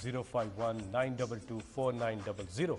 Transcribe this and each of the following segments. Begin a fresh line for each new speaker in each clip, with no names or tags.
05192249900।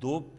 2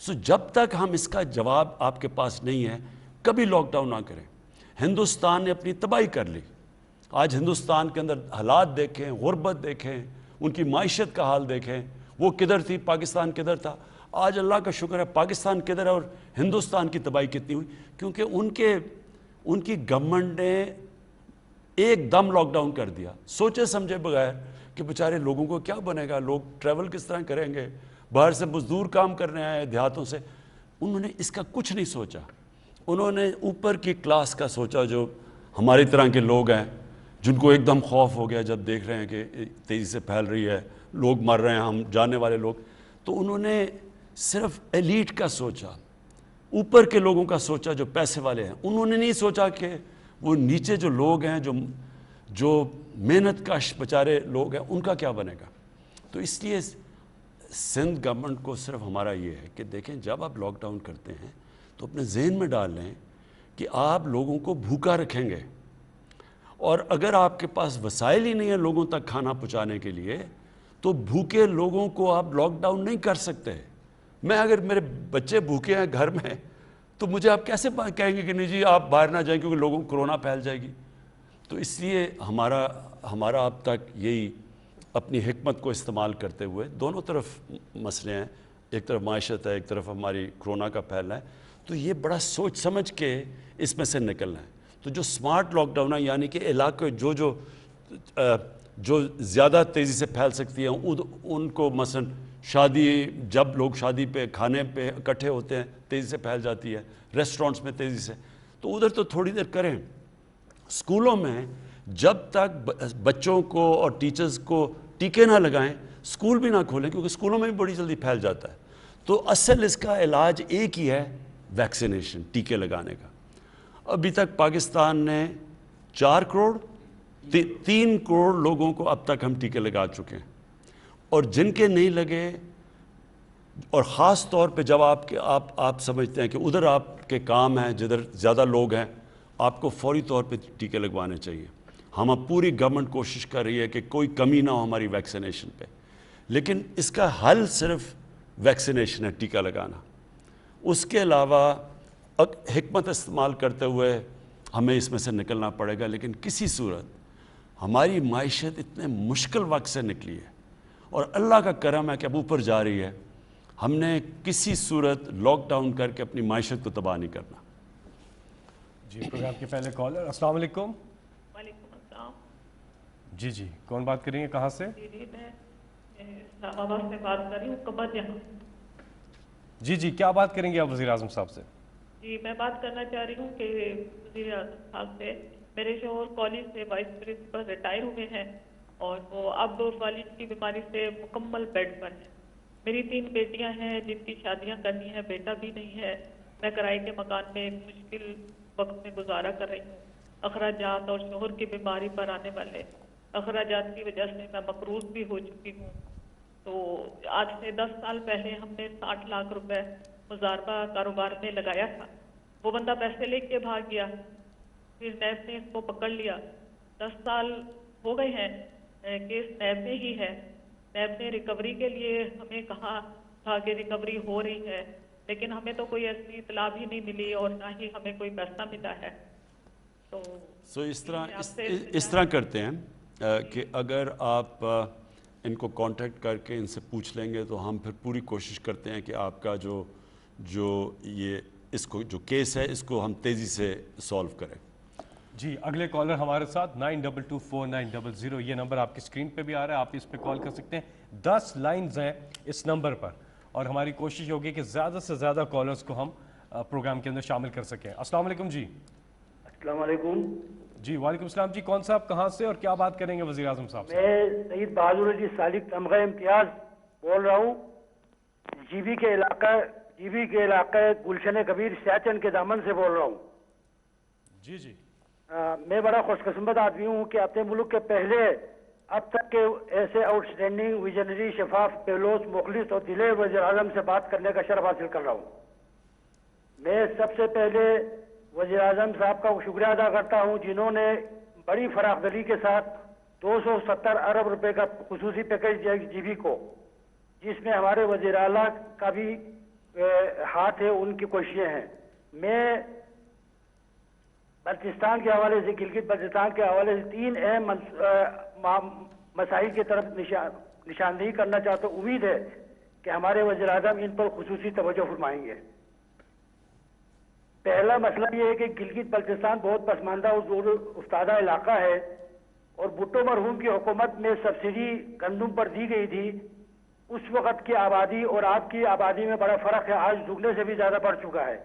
سو جب تک ہم اس کا جواب آپ کے پاس نہیں ہے کبھی لاک ڈاؤن نہ کریں. ہندوستان نے اپنی تباہی کر لی. آج ہندوستان کے اندر حالات دیکھیں, غربت دیکھیں, ان کی معیشت کا حال دیکھیں. وہ کدھر تھی, پاکستان کدھر تھا. آج اللہ کا شکر ہے پاکستان کدھر ہے اور ہندوستان کی تباہی کتنی ہوئی, کیونکہ ان کی گورنمنٹ نے ایک دم لاک ڈاؤن کر دیا سوچے سمجھے بغیر کہ بیچارے لوگوں کو کیا بنے گا, لوگ ٹریول کس طرح کریں گے, باہر سے مزدور کام کرنے آئے دیہاتوں سے. انہوں نے اس کا کچھ نہیں سوچا. انہوں نے اوپر کی کلاس کا سوچا, جو ہماری طرح کے لوگ ہیں جن کو ایک دم خوف ہو گیا جب دیکھ رہے ہیں کہ تیزی سے پھیل رہی ہے, لوگ مر رہے ہیں, ہم جانے والے لوگ. تو انہوں نے صرف ایلیٹ کا سوچا, اوپر کے لوگوں کا سوچا جو پیسے والے ہیں. انہوں نے نہیں سوچا کہ وہ نیچے جو لوگ ہیں, جو محنت کش بیچارے لوگ ہیں, ان کا کیا بنے گا. تو اس لیے سندھ گورنمنٹ کو صرف ہمارا یہ ہے کہ دیکھیں جب آپ لاک ڈاؤن کرتے ہیں تو اپنے ذہن میں ڈال لیں کہ آپ لوگوں کو بھوکا رکھیں گے, اور اگر آپ کے پاس وسائل ہی نہیں ہے لوگوں تک کھانا پہنچانے کے لیے تو بھوکے لوگوں کو آپ لاک ڈاؤن نہیں کر سکتے. اگر میرے بچے بھوکے ہیں گھر میں تو مجھے آپ کیسے کہیں گے کہ نہیں جی آپ باہر نہ جائیں کیونکہ لوگوں کو کرونا پھیل جائے گی. تو اس لیے ہمارا اب تک یہی اپنی حکمت کو استعمال کرتے ہوئے, دونوں طرف مسئلے ہیں, ایک طرف معیشت ہے, ایک طرف ہماری کرونا کا پھیلنا ہے, تو یہ بڑا سوچ سمجھ کے اس میں سے نکلنا ہے. تو جو سمارٹ لاک ڈاؤن ہے یعنی کہ علاقے جو زیادہ تیزی سے پھیل سکتی ہیں ان کو مثلا شادی, جب لوگ شادی پہ کھانے پہ اکٹھے ہوتے ہیں تیزی سے پھیل جاتی ہے, ریسٹورنٹس میں تیزی سے, تو ادھر تو تھوڑی دیر کریں. اسکولوں میں جب تک بچوں کو اور ٹیچرز کو ٹیکے نہ لگائیں اسکول بھی نہ کھولیں, کیونکہ اسکولوں میں بھی بڑی جلدی پھیل جاتا ہے. تو اصل اس کا علاج ایک ہی ہے, ویکسینیشن, ٹیکے لگانے کا. ابھی تک پاکستان نے 4 کروڑ 3 کروڑ لوگوں کو اب تک ہم ٹیکے لگا چکے ہیں, اور جن کے نہیں لگے, اور خاص طور پہ جب آپ سمجھتے ہیں کہ ادھر آپ کے کام ہیں جدھر زیادہ لوگ ہیں, آپ کو فوری طور پہ ٹیکے لگوانے چاہیے. ہم اب پوری گورنمنٹ کوشش کر رہی ہے کہ کوئی کمی نہ ہو ہماری ویکسینیشن پہ, لیکن اس کا حل صرف ویکسینیشن ہے, ٹیکہ لگانا. اس کے علاوہ حکمت استعمال کرتے ہوئے ہمیں اس میں سے نکلنا پڑے گا. لیکن کسی صورت ہماری معیشت اتنے مشکل وقت سے نکلی ہے اور اللہ کا کرم ہے کہ اب اوپر جا رہی ہے. ہم نے کسی صورت لاک ڈاؤن کر کے اپنی معیشت کو تباہ نہیں کرنا.
جی پروگرام کے پہلے کالر, السلام علیکم.
وعلیکم السلام.
جی کون بات کریں گے, کہاں سے؟
جی میں اسلام آباد سے بات کر رہی ہوں, قبر جہاں.
جی کیا بات کریں گے آپ وزیر اعظم صاحب سے؟
جی میں بات کرنا چاہ رہی ہوں کہ وزیر اعظم صاحب سے, میرے شوہر کالج سے وائس پرنسپل ریٹائر ہوئے ہیں اور وہ اب کالج کی بیماری سے مکمل بیڈ پر ہیں. میری 3 بیٹیاں ہیں جن کی شادیاں کرنی ہیں, بیٹا بھی نہیں ہے. میں کرائے کے مکان میں ایک مشکل وقت میں گزارا کر رہی ہوں. اخراجات اور شوہر کی بیماری پر آنے والے اخراجات کی وجہ سے میں مقروض بھی ہو چکی ہوں. تو آج سے 10 سال پہلے ہم نے 60 لاکھ روپے مضاربہ کاروبار میں لگایا تھا. وہ بندہ پیسے لے کے بھاگ گیا, پھر نیب نے اس کو پکڑ لیا. 10 سال ہو گئے ہیں, کیس نیب میں ہی ہے. نیب نے ریکوری کے لیے ہمیں کہا تھا کہ ریکوری ہو رہی ہے, لیکن ہمیں تو کوئی ایسی اطلاع بھی نہیں ملی اور نہ ہی ہمیں کوئی پیسہ ملا ہے. تو
اس طرح کرتے ہیں کہ اگر آپ ان کو کانٹیکٹ کر کے ان سے پوچھ لیں گے تو ہم پھر پوری کوشش کرتے ہیں کہ آپ کا اس کو جو کیس ہے اس کو ہم تیزی سے سالو کریں.
جی اگلے کالر ہمارے ساتھ 92249000, یہ نمبر آپ کی اسکرین پہ بھی آ رہا ہے, آپ اس پہ کال کر سکتے ہیں. 10 لائنز ہیں اس نمبر پر اور ہماری کوشش ہوگی کہ زیادہ سے زیادہ کالرز کو ہم پروگرام کے اندر شامل کر سکیں. السلام علیکم. جی
السلام علیکم.
جی وعلیکم السلام. جی کون صاحب کہاں سے اور کیا بات کریں گے وزیر اعظم صاحب سے؟
میں سعید بہادر علی سالک تمغہ امتیاز بول رہا ہوں, جی بی کے علاقہ گلشن کبیر سیاچن کے دامن سے بول رہا ہوں.
جی
میں بڑا خوش قسمت آدمی ہوں کہ اپنے ملک کے پہلے اب تک کے ایسے آؤٹ اسٹینڈنگ ویژنری شفاف پہلوس مخلص اور دلیر وزیر اعظم سے بات کرنے کا شرف حاصل کر رہا ہوں. میں سب سے پہلے وزیر اعظم صاحب کا شکریہ ادا کرتا ہوں جنہوں نے بڑی فراخ دلی کے ساتھ 270 ارب روپے کا خصوصی پیکیج دیا جی بی کو, جس میں ہمارے وزیر اعلیٰ کا بھی ہاتھ ہے ان کی کوششیں ہیں. میں بلتستان کے حوالے سے گلگت بلتستان کے حوالے سے 3 اہم مسائل کی طرف نشاندہی کرنا چاہتا ہوں. امید ہے کہ ہمارے وزیر اعظم ان پر خصوصی توجہ فرمائیں گے. پہلا مسئلہ یہ ہے کہ گلگت بلتستان بہت پسماندہ اور دور افتادہ علاقہ ہے اور بھٹو مرحوم کی حکومت میں سبسڈی گندم پر دی گئی تھی. اس وقت کی آبادی اور آپ کی آبادی میں بڑا فرق ہے. آج دگنے سے بھی زیادہ بڑھ چکا ہے.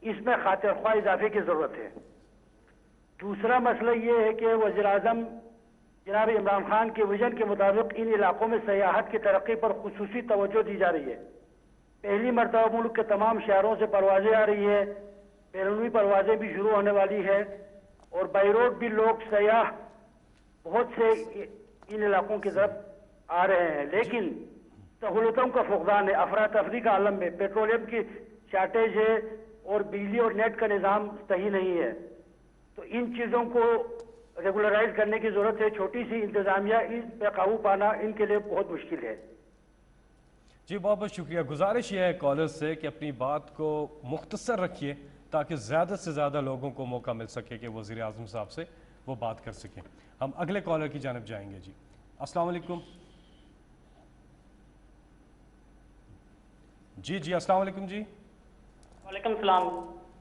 اس میں خاطر خواہ اضافے کی ضرورت ہے. دوسرا مسئلہ یہ ہے کہ وزیر اعظم جناب عمران خان کے ویژن کے مطابق ان علاقوں میں سیاحت کی ترقی پر خصوصی توجہ دی جا رہی ہے. پہلی مرتبہ ملک کے تمام شہروں سے پروازیں آ رہی ہے. بیرونی پروازیں بھی شروع ہونے والی ہے اور بائی روڈ بھی لوگ سیاح بہت سے ان علاقوں کی طرف آ رہے ہیں. لیکن سہولتوں کا فقدان ہے. افراتفری کا عالم میں پیٹرولیم کی شارٹیج ہے اور بجلی اور نیٹ کا نظام صحیح نہیں ہے. تو ان چیزوں کو ریگولرائز کرنے کی ضرورت ہے. چھوٹی سی انتظامیہ اس پہ قابو پانا ان کے لیے بہت مشکل ہے.
جی بہت بہت شکریہ. گزارش یہ ہے کالر سے کہ اپنی بات کو مختصر رکھیے تاکہ زیادہ سے زیادہ لوگوں کو موقع مل سکے کہ وزیر اعظم صاحب سے وہ بات کر سکیں. ہم اگلے کالر کی جانب جائیں گے. جی السلام علیکم. جی السلام علیکم. جی
وعلیکم السلام.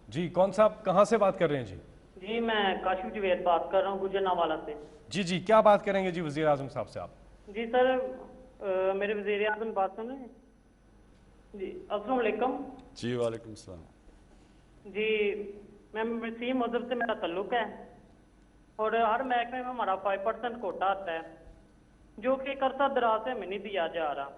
جی کون صاحب کہاں سے بات کر رہے ہیں؟
جی میں کاشف جوید بات کر رہا ہوں گجرانوالہ سے.
جی کیا بات کریں گے جی وزیر اعظم صاحب سے آپ؟
جی سر میرے وزیر اعظم بات سن رہے ہیں؟ جی السلام علیکم.
جی وعلیکم السلام.
جی میں مسیح مذہب سے میرا تعلق ہے اور ہر محکمے میں ہمارا 5% کوٹا آتا ہے جو کہ ایک عرصہ دراز سے ہمیں نہیں دیا جا رہا.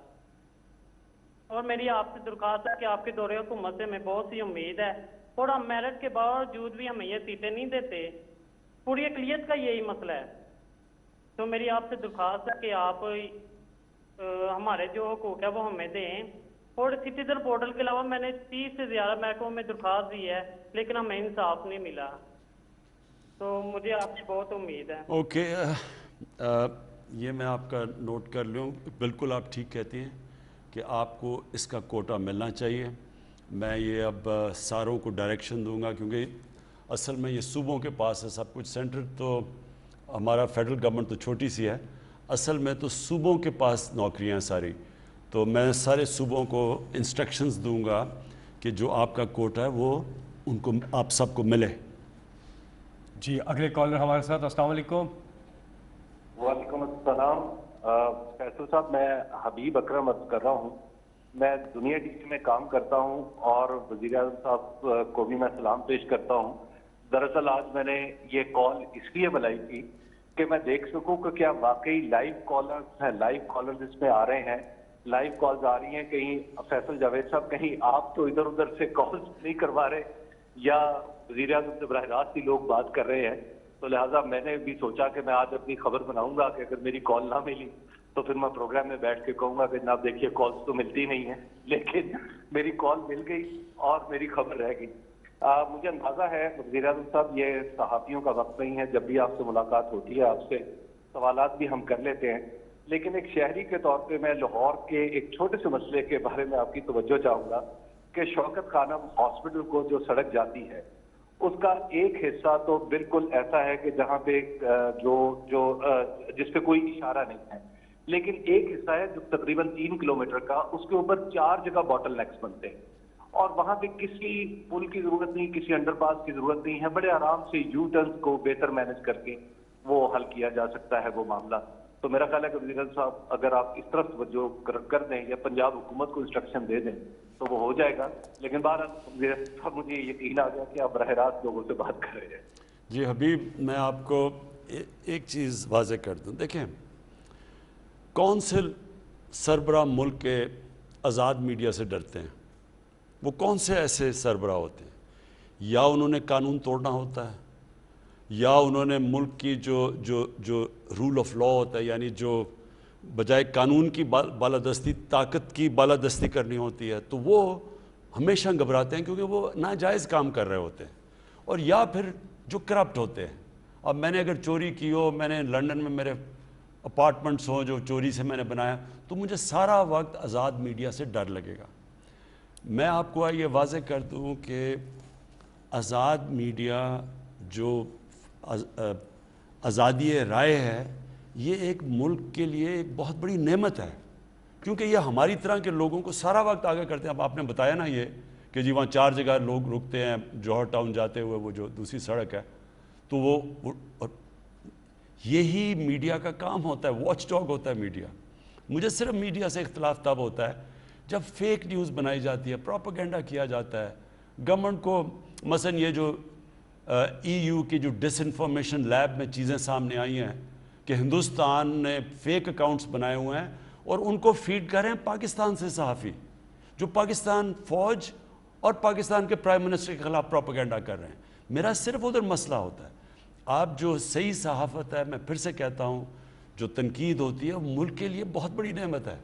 اور میری آپ سے درخواست ہے کہ آپ کے دورے حکومت سے ہمیں بہت سی امید ہے اور ہم میرٹ کے باوجود بھی ہمیں یہ سیٹیں نہیں دیتے. پوری اقلیت کا یہی مسئلہ ہے. تو میری آپ سے درخواست ہے کہ آپ ہمارے جو حقوق ہے وہ ہمیں دیں. اور سٹیزن پورٹل کے علاوہ میں نے 30 سے زیادہ محکموں میں درخواست دی ہے لیکن ہمیں انصاف نہیں ملا. تو مجھے آپ سے بہت امید ہے.
اوکے یہ میں آپ کا نوٹ کر لوں. بالکل آپ ٹھیک کہتے ہیں کہ آپ کو اس کا کوٹا ملنا چاہیے. میں یہ اب ساروں کو ڈائریکشن دوں گا کیونکہ اصل میں یہ صوبوں کے پاس ہے سب کچھ. سینٹر تو ہمارا فیڈرل گورنمنٹ تو چھوٹی سی ہے. اصل میں تو صوبوں کے پاس نوکریاں ساری. تو میں سارے صوبوں کو انسٹرکشنز دوں گا کہ جو آپ کا کوٹا ہے وہ ان کو آپ سب کو ملے.
جی اگلے کالر ہمارے ساتھ. السلام علیکم.
وعلیکم السلام. فیصل صاحب میں حبیب اکرم عرض کر رہا ہوں. میں دنیا ٹی وی میں کام کرتا ہوں اور وزیر اعظم صاحب کو بھی میں سلام پیش کرتا ہوں. دراصل آج میں نے یہ کال اس لیے بلائی تھی کہ میں دیکھ سکوں کہ کیا واقعی لائیو کالرز ہیں. لائیو کالرز اس میں آ رہے ہیں. لائیو کالز آ رہی ہیں. کہیں فیصل جاوید صاحب کہیں آپ تو ادھر ادھر سے کالز نہیں کروا رہے یا وزیر اعظم سے براہ راست ہی لوگ بات کر رہے ہیں. تو لہٰذا میں نے بھی سوچا کہ میں آج اپنی خبر بناؤں گا کہ اگر میری کال نہ ملی تو پھر میں پروگرام میں بیٹھ کے کہوں گا کہ جناب دیکھیے کالز تو ملتی نہیں ہیں لیکن میری کال مل گئی اور میری خبر رہ گئی. مجھے اندازہ ہے وزیر اعظم صاحب یہ صحافیوں کا وقت نہیں ہے. جب بھی آپ سے ملاقات ہوتی ہے آپ سے سوالات بھی ہم کر لیتے ہیں لیکن ایک شہری کے طور پہ میں لاہور کے ایک چھوٹے سے مسئلے کے بارے میں آپ کی توجہ چاہوں گا کہ شوکت خانم ہاسپٹل کو جو سڑک جاتی ہے اس کا ایک حصہ تو بالکل ایسا ہے کہ جہاں پہ جس پہ کوئی اشارہ نہیں ہے لیکن ایک حصہ ہے جو تقریباً 3 کلومیٹر کا. اس کے اوپر 4 جگہ باٹل نیکس بنتے ہیں اور وہاں پہ کسی پل کی ضرورت نہیں, کسی انڈر پاس کی ضرورت نہیں ہے. بڑے آرام سے یو ٹرنس کو بہتر مینج کر کے وہ حل کیا جا سکتا ہے وہ معاملہ. تو میرا خیال ہے کہ وزیر اعظم صاحب اگر آپ اس طرف توجہ کر دیں یا پنجاب حکومت کو انسٹرکشن دے دیں تو وہ ہو جائے گا. لیکن بہرحال وزیر اعظم صاحب مجھے یقین آ گیا کہ آپ براہ راست لوگوں سے بات کر رہے ہیں.
جی حبیب میں آپ کو ایک چیز واضح کر دوں. دیکھیں کون سے سربراہ ملک کے آزاد میڈیا سے ڈرتے ہیں؟ وہ کون سے ایسے سربراہ ہوتے ہیں؟ یا انہوں نے قانون توڑنا ہوتا ہے یا انہوں نے ملک کی جو رول آف لا ہوتا ہے یعنی جو بجائے قانون کی بالادستی طاقت کی بالادستی کرنی ہوتی ہے تو وہ ہمیشہ گھبراتے ہیں کیونکہ وہ ناجائز کام کر رہے ہوتے ہیں. اور یا پھر جو کرپٹ ہوتے ہیں. اب میں نے اگر چوری کی ہو, میں نے لنڈن میں میرے اپارٹمنٹس ہوں جو چوری سے میں نے بنایا تو مجھے سارا وقت آزاد میڈیا سے ڈر لگے گا. میں آپ کو یہ واضح کر دوں کہ آزاد میڈیا جو آزادی رائے ہے یہ ایک ملک کے لیے ایک بہت بڑی نعمت ہے، کیونکہ یہ ہماری طرح کے لوگوں کو سارا وقت آگے کرتے ہیں۔ اب آپ نے بتایا نا یہ کہ جی وہاں 4 جگہ لوگ رکتے ہیں جوہر ٹاؤن جاتے ہوئے، وہ جو دوسری سڑک ہے، تو وہ یہی میڈیا کا کام ہوتا ہے، واچ ڈاگ ہوتا ہے میڈیا۔ مجھے صرف میڈیا سے اختلاف تب ہوتا ہے جب فیک نیوز بنائی جاتی ہے، پروپیگنڈا کیا جاتا ہے گورنمنٹ کو۔ مثلا یہ جو EU کی جو ڈس انفارمیشن لیب میں چیزیں سامنے آئی ہیں کہ ہندوستان نے فیک اکاؤنٹس بنائے ہوئے ہیں اور ان کو فیڈ کر رہے ہیں پاکستان سے صحافی، جو پاکستان فوج اور پاکستان کے پرائم منسٹر کے خلاف پروپیگنڈا کر رہے ہیں۔ میرا صرف ادھر مسئلہ ہوتا ہے، آپ جو صحیح صحافت ہے، میں پھر سے کہتا ہوں، جو تنقید ہوتی ہے وہ ملک کے لیے بہت بڑی نعمت ہے۔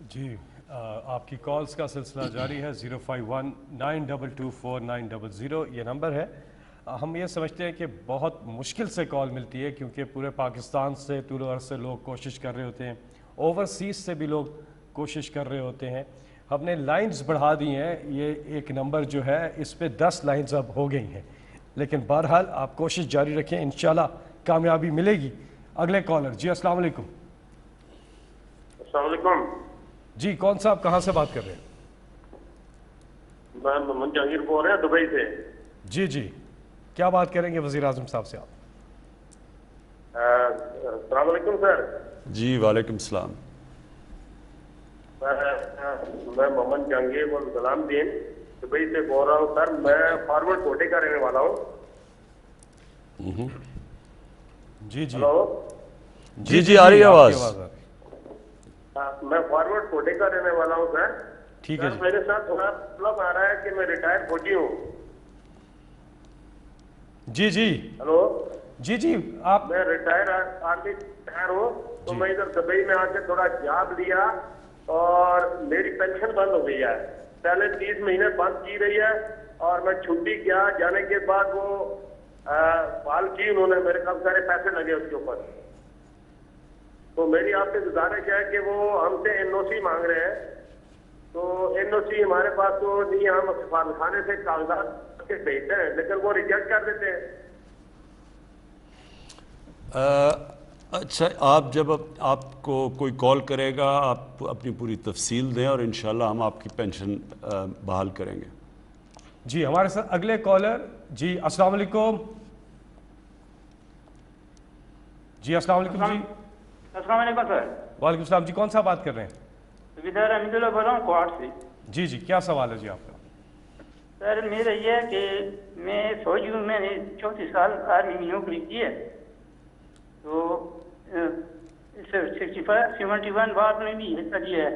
جی آپ کی کالز کا سلسلہ جاری ہے، 05192249000 یہ نمبر ہے۔ ہم یہ سمجھتے ہیں کہ بہت مشکل سے کال ملتی ہے، کیونکہ پورے پاکستان سے طول و عرض سے لوگ کوشش کر رہے ہوتے ہیں، اوورسیز سے بھی لوگ کوشش کر رہے ہوتے ہیں۔ ہم نے لائنز بڑھا دی ہیں، یہ ایک نمبر جو ہے اس پہ 10 لائنز اب ہو گئی ہیں، لیکن بہرحال آپ کوشش جاری رکھیں، انشاءاللہ کامیابی ملے گی۔ اگلے کالر، جی السلام علیکم۔
السلام علیکم
جی کون صاحب کہاں سے بات کر رہے ہیں؟
میں محمد جہانگیر بول رہا ہوں دبئی سے۔
جی جی کیا بات کریں گے وزیر اعظم صاحب سے آپ؟
السلام علیکم سر۔
جی وعلیکم السلام۔
میں محمد جہانگیر سلام دین دبئی سے بول رہا ہوں سر۔ میں فارورڈ کوٹے کا رہنے والا ہوں۔
جی جی
ہلو
جی جی آ رہی ہے آواز؟
میں فارورڈ کوٹے کا رہنے والا ہوں سر۔
ٹھیک ہے
سر میرے ساتھ تھوڑا پرابلم آ رہا ہے کہ میں ریٹائر فوجی ہوں۔
جی جی
ہلو
جی جی آپ
میں ریٹائر آرمی ریٹائر ہوں، تو میں ادھر دبئی میں آ کے تھوڑا جاب لیا اور میری پینشن بند ہو گئی ہے۔ پہلے 30 مہینے بند کی رہی ہے اور میں چھٹی گیا، جانے کے بعد وہ بحال کی انہوں نے، میرے کافی سارے پیسے لگے اس کے اوپر۔ تو میری آپ سے گزارش ہے کہ وہ ہم سے NOC مانگ رہے ہیں، تو NOC ہمارے پاس تو نہیں، ہم سفارتخانے سے کاغذات کے بھیجتے ہیں لیکن وہ ریجیکٹ کر دیتے ہیں۔
اچھا، آپ جب آپ کو کوئی کال کرے گا آپ اپنی پوری تفصیل دیں اور انشاءاللہ ہم آپ کی پینشن بحال کریں گے۔
جی ہمارے ساتھ اگلے کالر، جی السلام علیکم۔ جی السلام علیکم جی۔
السلام علیکم سر۔
وعلیکم السلام جی، کون سا بات کر رہے ہیں؟
ودار حمید اللہ بول رہا ہوں کوہاٹ سے۔
جی جی کیا سوال ہے جی آپ کا؟
سر میرا یہ ہے کہ میں فوجی ہوں، میں نے 34 سال آرمی میں نوکری کی ہے، تو 71 وار میں بھی حصہ لیا ہے۔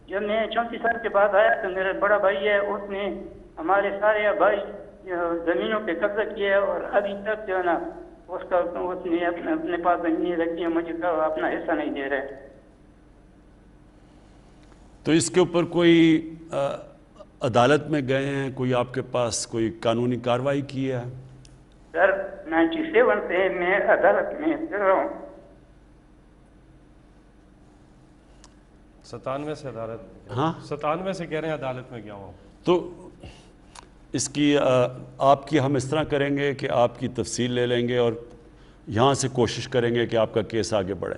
جب میں 34 سال کے بعد آیا تو میرا بڑا بھائی ہے، اس نے ہمارے سارے بھائی زمینوں پہ قبضہ کیا ہے اور ابھی تک جو ہے نا اس نے اپنے پاس زمینیں رکھی ہیں، مجھے اپنا حصہ نہیں دے رہے۔
تو اس کے اوپر کوئی عدالت میں گئے ہیں، کوئی آپ کے پاس کوئی قانونی کارروائی کی ہے؟
سر 97 سے میں عدالت میں پھر رہا ہوں۔
97 سے عدالت؟
ہاں
97 سے کہہ رہے ہیں عدالت میں گیا ہوں۔
تو اس کی آپ کی ہم اس طرح کریں گے کہ آپ کی تفصیل لے لیں گے اور یہاں سے کوشش کریں گے کہ آپ کا کیس آگے بڑھے۔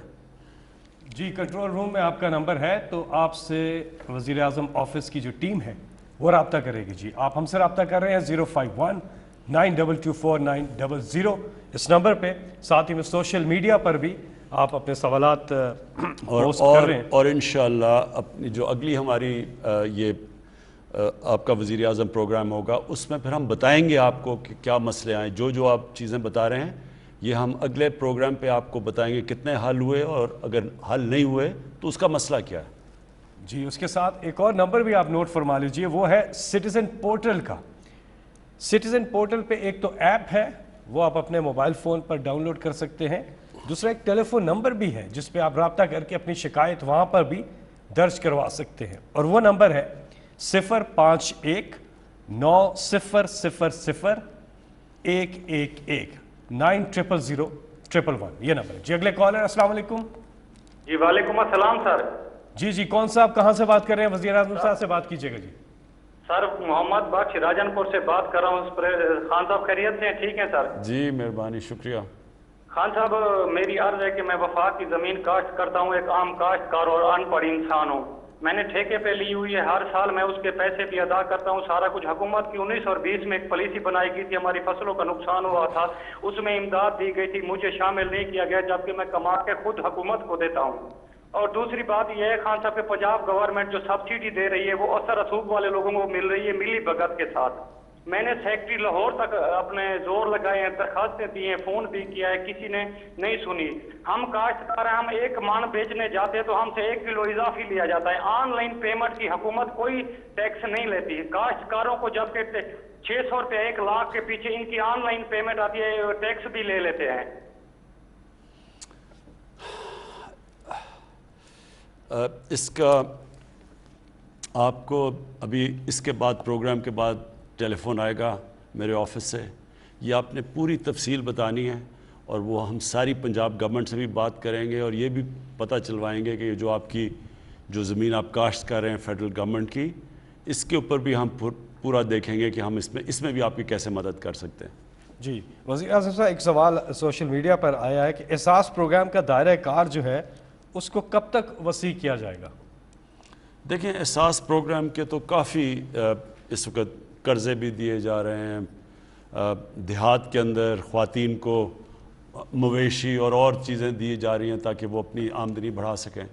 جی
کنٹرول روم میں آپ کا نمبر ہے، تو آپ سے وزیر اعظم آفس کی جو ٹیم ہے وہ رابطہ کرے گی۔ جی آپ ہم سے رابطہ کر رہے ہیں 05192249000 اس نمبر پہ، ساتھ ہی میں سوشل میڈیا پر بھی آپ اپنے سوالات پوسٹ کر رہے ہیں،
اور انشاءاللہ اپنی جو اگلی ہماری یہ آپ کا وزیر اعظم پروگرام ہوگا اس میں پھر ہم بتائیں گے آپ کو کہ کیا مسئلے آئیں، جو آپ چیزیں بتا رہے ہیں یہ ہم اگلے پروگرام پہ آپ کو بتائیں گے کتنے حل ہوئے، اور اگر حل نہیں ہوئے تو اس کا مسئلہ کیا ہے۔
جی اس کے ساتھ ایک اور نمبر بھی آپ نوٹ فرما لیجئے، وہ ہے سٹیزن پورٹل کا۔ سٹیزن پورٹل پہ ایک تو ایپ ہے، وہ آپ اپنے موبائل فون پر ڈاؤن لوڈ کر سکتے ہیں، دوسرا ایک ٹیلی فون نمبر بھی ہے جس پہ آپ رابطہ کر کے اپنی شکایت وہاں پر بھی درج کروا سکتے ہیں، اور وہ نمبر ہے 05190000111 90000111 یہ نمبر ہے۔ جی اگلے کالر، السلام علیکم۔
جی وعلیکم السلام سر۔
جی جی، کون صاحب کہاں سے بات کر رہے ہیں؟ وزیر اعظم صاحب سے بات کیجیے گا جی.
سر محمد بخش راجن پور سے بات کر رہا ہوں. خان صاحب خیریت سے ہیں؟ ٹھیک ہیں سر.
جی مہربانی، شکریہ.
خان صاحب میری عرض ہے کہ میں وفاق کی زمین کاشت کرتا ہوں، ایک عام کاشتکار اور ان پڑھ انسان ہوں. میں نے ٹھیکے پہ لی ہوئی ہے، ہر سال میں اس کے پیسے بھی ادا کرتا ہوں. سارا کچھ حکومت کی 19 اور 20 میں ایک پالیسی بنائی گئی تھی، ہماری فصلوں کا نقصان ہوا تھا، اس میں امداد دی گئی تھی، مجھے شامل نہیں کیا گیا، جبکہ میں کما کے خود حکومت کو دیتا ہوں. اور دوسری بات یہ ہے خان صاحب کہ پنجاب گورنمنٹ جو سبسڈی دے رہی ہے وہ اثر رسوخ والے لوگوں کو مل رہی ہے ملی بھگت کے ساتھ. میں نے سیکٹری لاہور تک اپنے زور لگائے ہیں، درخواستیں دی ہیں، فون بھی کیا ہے، کسی نے نہیں سنی. ہم کاشتکار ہیں، ہم 1 من بیچنے جاتے ہیں تو ہم سے 1 کلو اضافی لیا جاتا ہے. آن لائن پیمنٹ کی حکومت کوئی ٹیکس نہیں لیتی. کاشتکاروں کو جب کہ 600 روپے 1 لاکھ کے پیچھے ان کی آن لائن پیمنٹ آتی ہے، ٹیکس بھی لے لیتے ہیں.
اس کا آپ کو ابھی اس کے بعد پروگرام کے بعد ٹیلی فون آئے گا میرے آفس سے، یہ آپ نے پوری تفصیل بتانی ہے اور وہ ہم ساری پنجاب گورنمنٹ سے بھی بات کریں گے اور یہ بھی پتہ چلوائیں گے کہ جو آپ کی جو زمین آپ کاشت کر رہے ہیں فیڈرل گورنمنٹ کی، اس کے اوپر بھی ہم پورا دیکھیں گے کہ ہم اس میں بھی آپ کی کیسے مدد کر سکتے ہیں.
جی وزیر اعظم صاحب، ایک سوال سوشل میڈیا پر آیا ہے کہ احساس پروگرام کا دائرہ کار جو ہے اس کو کب تک وسیع کیا جائے گا؟
دیکھیں احساس پروگرام کے تو کافی اس وقت قرضے بھی دیے جا رہے ہیں، دیہات کے اندر خواتین کو مویشی اور چیزیں دی جا رہی ہیں تاکہ وہ اپنی آمدنی بڑھا سکیں.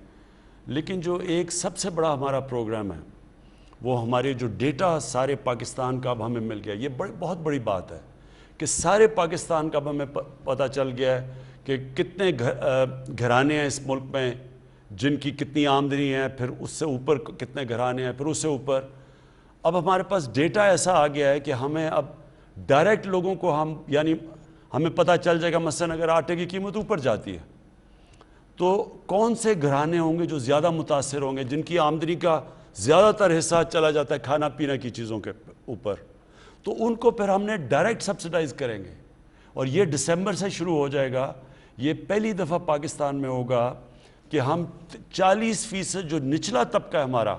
لیکن جو ایک سب سے بڑا ہمارا پروگرام ہے وہ ہمارے جو ڈیٹا سارے پاکستان کا اب ہمیں مل گیا. یہ بہت بڑی بات ہے کہ سارے پاکستان کا اب ہمیں پتہ چل گیا ہے کہ کتنے گھرانے ہیں اس ملک میں جن کی کتنی آمدنی ہے، پھر اس سے اوپر کتنے گھرانے ہیں، پھر اس سے اوپر. اب ہمارے پاس ڈیٹا ایسا آ گیا ہے کہ ہمیں اب ڈائریکٹ لوگوں کو یعنی ہمیں پتہ چل جائے گا مثلا اگر آٹے کی قیمت اوپر جاتی ہے تو کون سے گھرانے ہوں گے جو زیادہ متاثر ہوں گے، جن کی آمدنی کا زیادہ تر حصہ چلا جاتا ہے کھانا پینے کی چیزوں کے اوپر، تو ان کو پھر ہم نے ڈائریکٹ سبسڈائز کریں گے. اور یہ دسمبر سے شروع ہو جائے گا. یہ پہلی دفعہ پاکستان میں ہوگا کہ ہم 40% جو نچلا طبقہ ہے ہمارا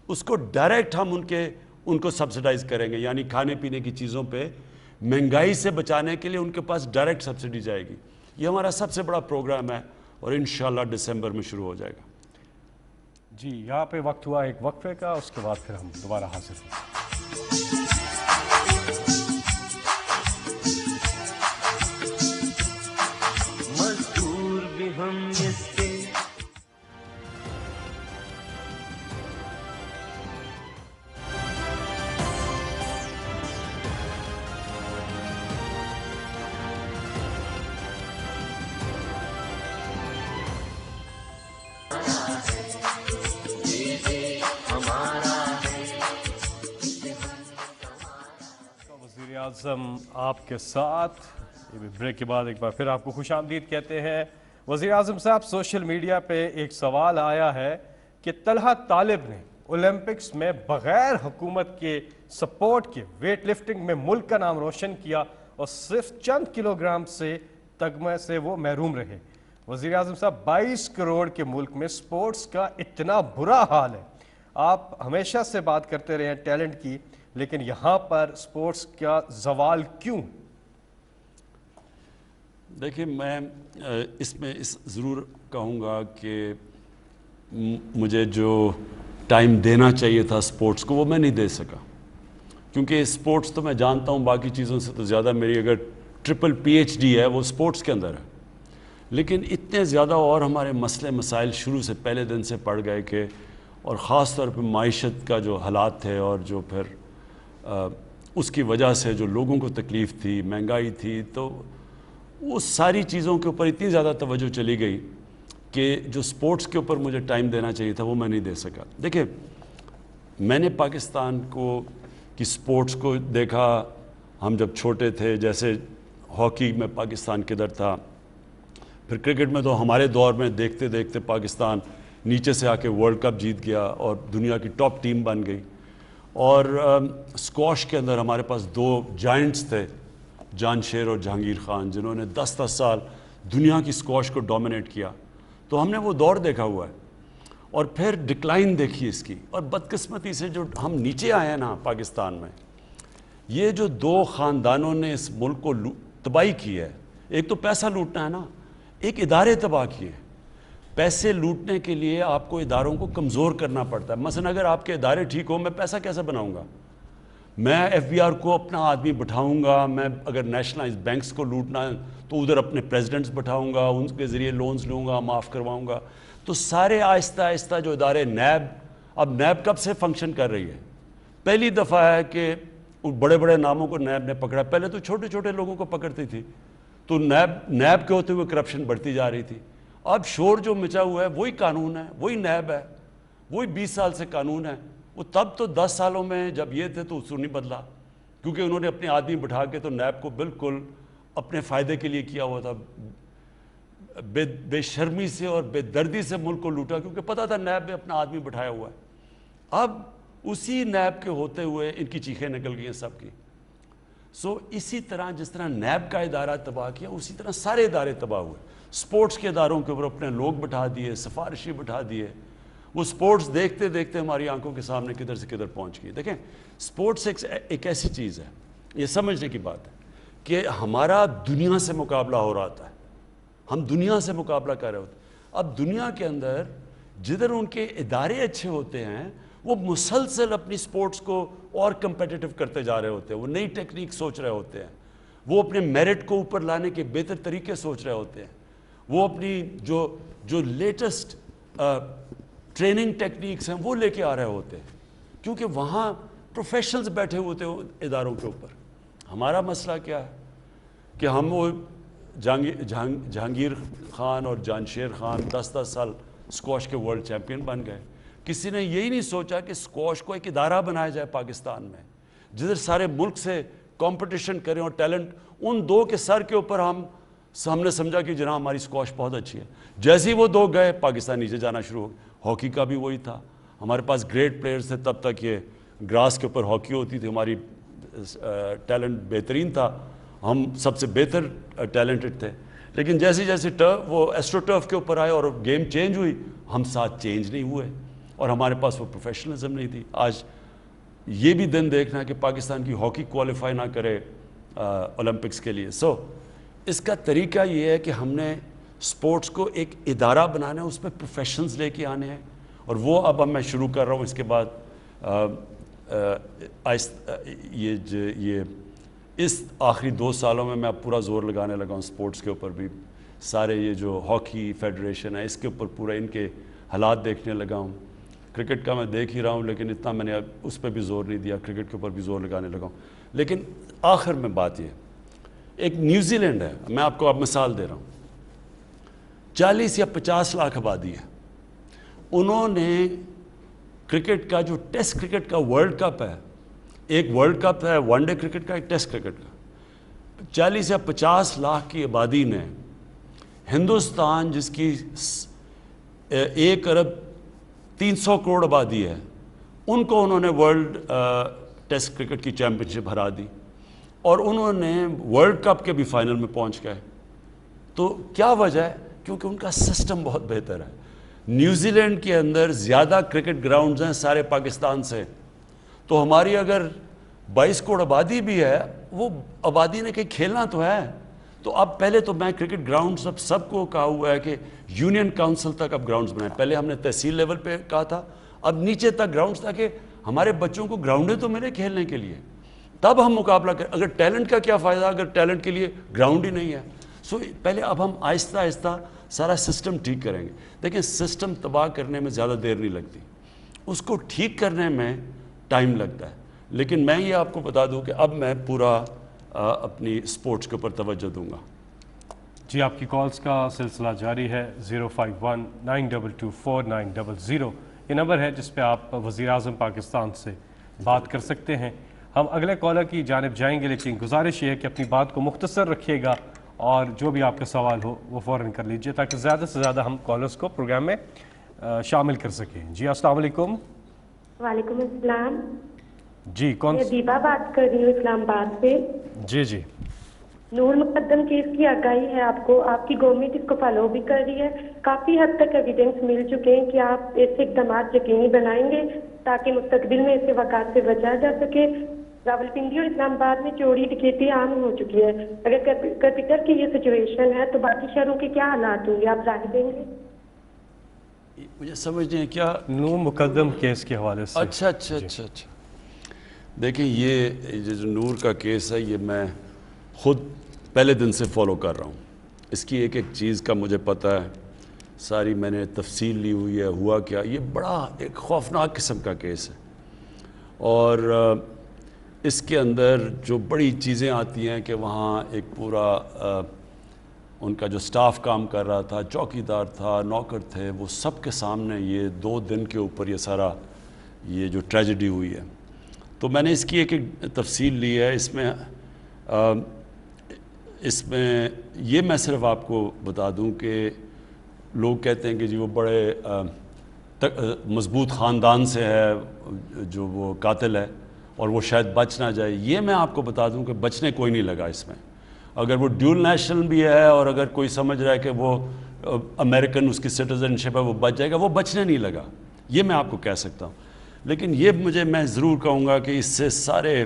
اس کو ڈائریکٹ ہم ان کو سبسڈائز کریں گے. یعنی کھانے پینے کی چیزوں پہ مہنگائی سے بچانے کے لیے ان کے پاس ڈائریکٹ سبسڈی جائے گی. یہ ہمارا سب سے بڑا پروگرام ہے اور انشاءاللہ دسمبر میں شروع ہو جائے گا.
جی یہاں پہ وقت ہوا ایک وقفے کا، اس کے بعد پھر ہم دوبارہ حاضر ہیں.
مزدور بھی ہم اس کے
وزیر اعظم آپ کے ساتھ بریک کے بعد ایک بار پھر آپ کو خوش آمدید کہتے ہیں. وزیر اعظم صاحب، سوشل میڈیا پہ ایک سوال آیا ہے کہ طلحہ طالب نے اولمپکس میں بغیر حکومت کے سپورٹ کے ویٹ لفٹنگ میں ملک کا نام روشن کیا اور صرف چند کلو گرام سے تگمے سے وہ محروم رہے. وزیر اعظم صاحب، 22 کروڑ کے ملک میں سپورٹس کا اتنا برا حال ہے. آپ ہمیشہ سے بات کرتے رہے ہیں ٹیلنٹ کی، لیکن یہاں پر سپورٹس کا زوال کیوں؟
دیکھیں میں اس میں ضرور کہوں گا کہ مجھے جو ٹائم دینا چاہیے تھا سپورٹس کو وہ میں نہیں دے سکا، کیونکہ سپورٹس تو میں جانتا ہوں باقی چیزوں سے تو زیادہ میری اگر ٹرپل PhD ہے وہ سپورٹس کے اندر ہے. لیکن اتنے زیادہ اور ہمارے مسئلے مسائل شروع سے پہلے دن سے پڑ گئے کہ اور خاص طور پہ معیشت کا جو حالات تھے اور جو پھر اس کی وجہ سے جو لوگوں کو تکلیف تھی، مہنگائی تھی، تو اس ساری چیزوں کے اوپر اتنی زیادہ توجہ چلی گئی کہ جو سپورٹس کے اوپر مجھے ٹائم دینا چاہیے تھا وہ میں نہیں دے سکا. دیکھیں میں نے پاکستان کی سپورٹس کو دیکھا ہم جب چھوٹے تھے، جیسے ہاکی میں پاکستان کدھر تھا، پھر کرکٹ میں تو ہمارے دور میں دیکھتے دیکھتے پاکستان نیچے سے آ کے ورلڈ کپ جیت گیا اور دنیا کی ٹاپ ٹیم بن گئی. اور اسکواش کے اندر ہمارے پاس 2 جائنٹس تھے، جان شیر اور جہانگیر خان، جنہوں نے 10 سال دنیا کی اسکواش کو ڈومینیٹ کیا. تو ہم نے وہ دور دیکھا ہوا ہے. اور پھر ڈکلائن دیکھیے اس کی. اور بدقسمتی سے جو ہم نیچے آئے ہیں نا پاکستان میں, یہ جو دو خاندانوں نے اس ملک کو تباہی کی ہے, ایک تو پیسہ لوٹنا ہے نا, ایک ادارے تباہ کیے. پیسے لوٹنے کے لیے آپ کو اداروں کو کمزور کرنا پڑتا ہے. مثلا اگر آپ کے ادارے ٹھیک ہوں, میں پیسہ کیسے بناؤں گا؟ میں ایف بی آر کو اپنا آدمی بٹھاؤں گا, میں اگر نیشنلائز بینکس کو لوٹنا ہے تو ادھر اپنے پریزیڈنٹس بٹھاؤں گا, ان کے ذریعے لونز لوں گا, معاف کرواؤں گا. تو سارے آہستہ آہستہ جو ادارے نیب, اب نیب کب سے فنکشن کر رہی ہے؟ پہلی دفعہ ہے کہ بڑے بڑے ناموں کو نیب نے پکڑا. پہلے تو چھوٹے چھوٹے لوگوں کو پکڑتی تھی, تو نیب کے ہوتے ہوئے کرپشن بڑھتی جا رہی تھی. اب شور جو مچا ہوا ہے وہی قانون ہے, وہی نیب ہے, وہی 20 سال سے قانون ہے. وہ تب تو 10 سالوں میں جب یہ تھے تو اس کو نہیں بدلا, کیونکہ انہوں نے اپنے آدمی بٹھا کے تو نیب کو بالکل اپنے فائدے کے لیے کیا ہوا تھا. بے شرمی سے اور بے دردی سے ملک کو لوٹا, کیونکہ پتہ تھا نیب میں اپنا آدمی بٹھایا ہوا ہے. اب اسی نیب کے ہوتے ہوئے ان کی چیخیں نکل گئی ہیں سب کی. سو اسی طرح جس طرح نیب کا ادارہ تباہ کیا, اسی طرح سارے ادارے تباہ ہوئے. سپورٹس کے اداروں کے اوپر اپنے لوگ بٹھا دیے, سفارشی بٹھا دیے. وہ سپورٹس دیکھتے دیکھتے ہماری آنکھوں کے سامنے کدھر سے کدھر پہنچ گئی. دیکھیں, سپورٹس ایک ایسی چیز ہے, یہ سمجھنے کی بات ہے کہ ہمارا دنیا سے مقابلہ ہو رہا تھا, ہم دنیا سے مقابلہ کر رہے ہوتے. اب دنیا کے اندر جدھر ان کے ادارے اچھے ہوتے ہیں, وہ مسلسل اپنی سپورٹس کو اور کمپیٹیٹو کرتے جا رہے ہوتے ہیں. وہ نئی ٹیکنیک سوچ رہے ہوتے ہیں, وہ اپنے میرٹ کو اوپر لانے کے بہتر طریقے سوچ رہے ہوتے ہیں. وہ اپنی جو لیٹسٹ ٹریننگ ٹیکنیکس ہیں وہ لے کے آ رہے ہوتے ہیں, کیونکہ وہاں پروفیشنلز بیٹھے ہوتے ہیں اداروں کے اوپر. ہمارا مسئلہ کیا ہے کہ ہم وہ جہانگیر خان اور جانشیر خان 10-10 سال اسکواش کے ورلڈ چیمپئن بن گئے. کسی نے یہی نہیں سوچا کہ اسکواش کو ایک ادارہ بنایا جائے پاکستان میں, جدھر سارے ملک سے کمپٹیشن کریں اور ٹیلنٹ ان دو کے سر کے اوپر. ہم نے سمجھا کہ جناب ہماری اسکواش بہت اچھی ہے. جیسے ہی وہ دو گئے, پاکستان نیچے جانا شروع ہو گیا. ہاکی کا بھی وہی تھا, ہمارے پاس گریٹ پلیئرز تھے تب تک, یہ گراس کے اوپر ہاکی ہوتی تھی, ہماری ٹیلنٹ بہترین تھا, ہم سب سے بہتر ٹیلنٹڈ تھے. لیکن جیسے جیسے وہ ایسٹرو ٹرف کے اوپر آئے اور گیم چینج ہوئی, ہم ساتھ چینج نہیں ہوئے اور ہمارے پاس وہ پروفیشنلزم نہیں تھی. آج یہ بھی دن دیکھنا ہے کہ پاکستان کی ہاکی کوالیفائی نہ کرے اولمپکس کے لیے. سو اس کا طریقہ یہ ہے کہ ہم نے سپورٹس کو ایک ادارہ بنانا ہے, اس پہ پروفیشنز لے کے آنے ہیں, اور وہ اب میں شروع کر رہا ہوں. اس کے بعد یہ اس آخری 2 سالوں میں اب پورا زور لگانے لگا ہوں سپورٹس کے اوپر بھی. سارے یہ جو ہاکی فیڈریشن ہے اس کے اوپر پورا ان کے حالات دیکھنے لگا ہوں. کرکٹ کا میں دیکھ ہی رہا ہوں, لیکن اتنا میں نے اب اس پہ بھی زور نہیں دیا, کرکٹ کے اوپر بھی زور لگانے لگا ہوں. لیکن آخر میں بات یہ, ایک نیوزی لینڈ ہے, میں آپ کو اب مثال دے رہا ہوں, 40 یا 50 لاکھ آبادی ہے. انہوں نے کرکٹ کا جو ٹیسٹ کرکٹ کا ورلڈ کپ ہے, ایک ورلڈ کپ ہے ون ڈے کرکٹ کا, ایک ٹیسٹ کرکٹ کا, 40 یا 50 لاکھ کی آبادی نے ہندوستان جس کی 1 ارب 300 کروڑ آبادی ہے, ان کو انہوں نے ورلڈ ٹیسٹ کرکٹ کی چیمپئن شپ ہرا دی, اور انہوں نے ورلڈ کپ کے بھی فائنل میں پہنچ گئے. تو کیا وجہ ہے؟ کیونکہ ان کا سسٹم بہت بہتر ہے. نیوزی لینڈ کے اندر زیادہ کرکٹ گراؤنڈز ہیں سارے پاکستان سے, تو ہماری اگر 22 کروڑ آبادی بھی ہے, وہ آبادی نے کہیں کھیلنا تو ہے. تو اب پہلے تو میں کرکٹ گراؤنڈ سب کو کہا ہوا ہے کہ یونین کاؤنسل تک اب گراؤنڈز بنائیں. پہلے ہم نے تحصیل لیول پہ کہا تھا, اب نیچے تک گراؤنڈز, تاکہ ہمارے بچوں کو گراؤنڈیں تو ملے کھیلنے کے لیے, تب ہم مقابلہ کریں. اگر ٹیلنٹ کا کیا فائدہ اگر ٹیلنٹ کے لیے گراؤنڈ ہی نہیں ہے. سو پہلے اب ہم آہستہ آہستہ سارا سسٹم ٹھیک کریں گے. دیکھیں, سسٹم تباہ کرنے میں زیادہ دیر نہیں لگتی, اس کو ٹھیک کرنے میں ٹائم لگتا ہے. لیکن میں یہ آپ کو بتا دوں کہ اب میں پورا اپنی سپورٹس کے اوپر توجہ دوں گا.
جی, آپ کی کالز کا سلسلہ جاری ہے. 051-922-4900 یہ نمبر ہے جس پہ آپ وزیر اعظم پاکستان سے بات کر سکتے ہیں. ہم اگلے کالر کی جانب جائیں گے, لیکن گزارش یہ ہے کہ اپنی بات کو مختصر رکھیے گا اور جو بھی آپ کا سوال ہو وہ فوراً کر لیجئے, تاکہ زیادہ سے زیادہ ہم کالرز کو پروگرام میں شامل کر سکیں. جی, السلام علیکم.
وعلیکم السلام.
جی, کون؟
میں دیبا بات کر رہی ہوں اسلام آباد سے.
جی جی.
نور مقدم کیس کی آگاہی ہے آپ کو، آپ کی گورنمنٹ اس کو فالو بھی کر رہی ہے، کافی حد تک ایویڈنس مل چکے ہیں کہ آپ ایسے اقدامات یقینی بنائیں گے تاکہ مستقبل میں ایسے واقعات سے بچا جا سکے. راولپنڈی اور اسلام آباد میں چوری ڈکیتی عام ہو چکی ہے، اگر کیپٹل کی یہ سچویشن ہے تو باقی شہروں کے کیا حالات ہوں گے، آپ رائے دیں گے؟
مجھے سمجھ نہیں ہے کیا
نور مقدم کیس کے حوالے سے.
اچھا دیکھیں یہ جو نور کا کیس ہے یہ میں خود پہلے دن سے فالو کر رہا ہوں. اس کی ایک چیز کا مجھے پتہ ہے، ساری میں نے تفصیل لی ہوئی ہے، ہوا کیا. یہ بڑا ایک خوفناک قسم کا کیس ہے اور اس کے اندر جو بڑی چیزیں آتی ہیں کہ وہاں ایک پورا ان کا جو سٹاف کام کر رہا تھا، چوکیدار تھا، نوکر تھے، وہ سب کے سامنے یہ 2 دن کے اوپر یہ سارا یہ جو ٹریجڈی ہوئی ہے. تو میں نے اس کی ایک تفصیل لی ہے. اس میں یہ میں صرف آپ کو بتا دوں کہ لوگ کہتے ہیں کہ جی وہ بڑے مضبوط خاندان سے ہے جو وہ قاتل ہے اور وہ شاید بچ نہ جائے. یہ میں آپ کو بتا دوں کہ بچنے کوئی نہیں لگا اس میں. اگر وہ ڈیول نیشنل بھی ہے اور اگر کوئی سمجھ رہا ہے کہ وہ امریکن اس کی سٹیزن شپ ہے وہ بچ جائے گا، وہ بچنے نہیں لگا. یہ میں آپ کو کہہ سکتا ہوں. لیکن یہ میں ضرور کہوں گا کہ اس سے سارے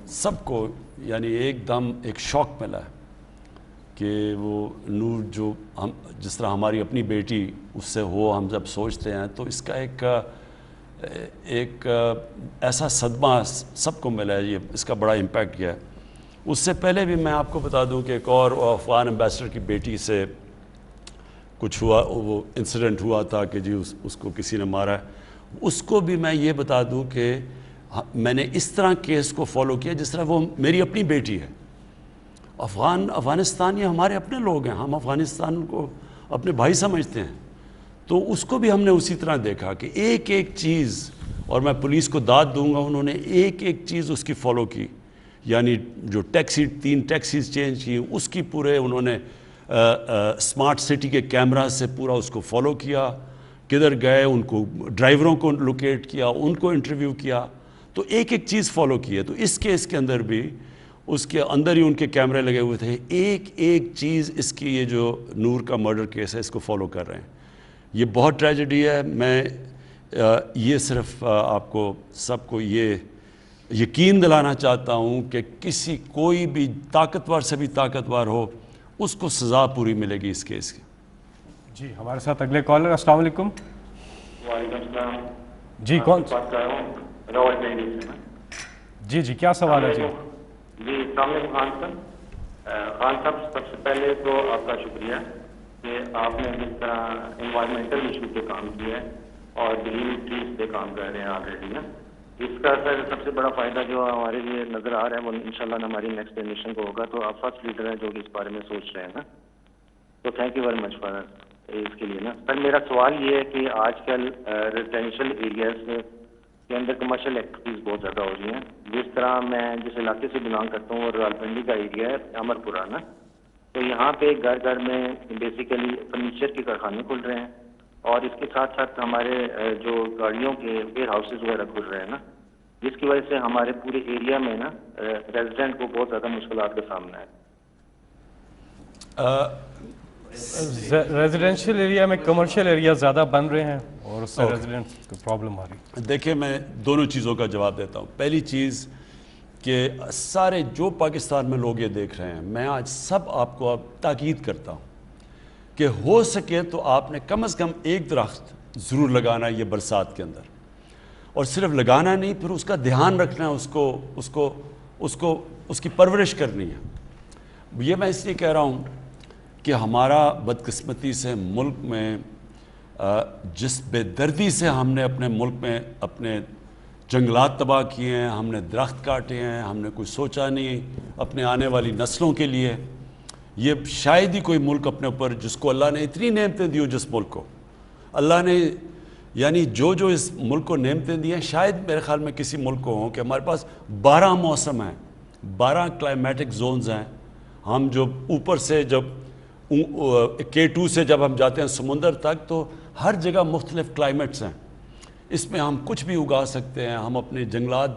سب کو یعنی ایک دم ایک شوق ملا ہے کہ وہ نور جو ہم جس طرح ہماری اپنی بیٹی اس سے ہو، ہم جب سوچتے ہیں تو اس کا ایک ایسا صدمہ سب کو ملا ہے. یہ اس کا بڑا امپیکٹ کیا ہے. اس سے پہلے بھی میں آپ کو بتا دوں کہ ایک اور افغان ایمبیسڈر کی بیٹی سے کچھ ہوا، وہ انسیڈنٹ ہوا تھا کہ جی اس کو کسی نے مارا ہے. اس کو بھی میں یہ بتا دوں کہ میں نے اس طرح کیس کو فالو کیا جس طرح وہ میری اپنی بیٹی ہے. افغانستان یہ ہمارے اپنے لوگ ہیں، ہم افغانستان کو اپنے بھائی سمجھتے ہیں. تو اس کو بھی ہم نے اسی طرح دیکھا کہ ایک ایک چیز، اور میں پولیس کو داد دوں گا، انہوں نے ایک ایک چیز اس کی فالو کی. یعنی جو 3 ٹیکسیز چینج کی اس کی پورے انہوں نے اسمارٹ سٹی کے کیمرہ سے پورا اس کو فالو کیا. کدھر گئے ان کو ڈرائیوروں کو لوکیٹ کیا، ان کو انٹرویو کیا. تو ایک ایک چیز فالو کی ہے. تو اس کیس کے اندر بھی اس کے اندر ہی ان کے کیمرے لگے ہوئے تھے. ایک ایک چیز اس کی یہ جو نور کا مرڈر کیس ہے اس کو فالو کر رہے ہیں. یہ بہت ٹریجڈی ہے. میں یہ صرف آپ کو سب کو یہ یقین دلانا چاہتا ہوں کہ کوئی بھی طاقتور سے بھی طاقتور ہو اس کو سزا پوری ملے گی اس کیس کی.
جی ہمارے ساتھ اگلے کالر. السلام علیکم.
وعلیکم السلام.
جی کون؟
بات کر رہا ہوں راولپنڈی سے.
جی کیا سوال ہے؟
جی السلام علیکم خان صاحب. خان صاحب سب سے پہلے تو آپ کا شکریہ کہ آپ نے جس طرح انوائرمنٹل ایشو پہ کام کیا ہے اور گرین ٹریز پہ کام کر رہے ہیں آلریڈی نا. اس کا سب سے بڑا فائدہ جو ہمارے لیے نظر آ رہا ہے وہ انشاءاللہ ہماری نیکسٹ جنریشن کو ہوگا. تو آپ فرسٹ لیڈر ہیں جو کہ اس بارے میں سوچ رہے ہیں نا. تو thank you very much for اس کے لیے نا. سر میرا سوال یہ ہے کہ آج کل ریزیڈینشیل ایریاز کے اندر کمرشل ایکٹیویٹیز بہت زیادہ ہو رہی ہیں. جس طرح میں جس علاقے سے بلانگ کرتا ہوں اور راولپنڈی کا ایریا ہے امر پورہ نا، تو یہاں پہ گھر گھر میں بیسیکلی فرنیچر کے کارخانے کھل رہے ہیں اور اس کے ساتھ ساتھ ہمارے جو گاڑیوں کے ویئر ہاؤسز وغیرہ کھل رہے ہیں نا، جس کی وجہ سے ہمارے پورے ایریا میں نا ریزیڈنٹ کو بہت زیادہ مشکلات کا سامنا ہے.
ریزیڈینشیل ایریا میں کمرشل ایریا زیادہ بن رہے ہیں اور اس سے ریزیڈنٹ کو پرابلم آ رہی ہے.
دیکھیں میں دونوں چیزوں کا جواب دیتا ہوں. پہلی چیز کہ سارے جو پاکستان میں لوگ یہ دیکھ رہے ہیں، میں آج سب آپ کو تاکید کرتا ہوں کہ ہو سکے تو آپ نے کم از کم ایک درخت ضرور لگانا ہے یہ برسات کے اندر. اور صرف لگانا نہیں، پھر اس کا دھیان رکھنا ہے، اس کی پرورش کرنی ہے. یہ میں اس لیے کہہ رہا ہوں کہ ہمارا بدقسمتی سے ملک میں جس بے دردی سے ہم نے اپنے ملک میں اپنے جنگلات تباہ کیے ہیں، ہم نے درخت کاٹے ہیں، ہم نے کوئی سوچا نہیں اپنے آنے والی نسلوں کے لیے. یہ شاید ہی کوئی ملک اپنے اوپر جس کو اللہ نے اتنی نعمتیں دی ہو، جس ملک کو اللہ نے یعنی جو اس ملک کو نعمتیں دی ہیں، شاید میرے خیال میں کسی ملک کو ہوں کہ ہمارے پاس 12 موسم ہیں، 12 کلائمیٹک زونز ہیں. ہم جو اوپر سے جب K2 سے جب ہم جاتے ہیں سمندر تک تو ہر جگہ مختلف کلائمیٹس ہیں. اس میں ہم کچھ بھی اگا سکتے ہیں، ہم اپنے جنگلات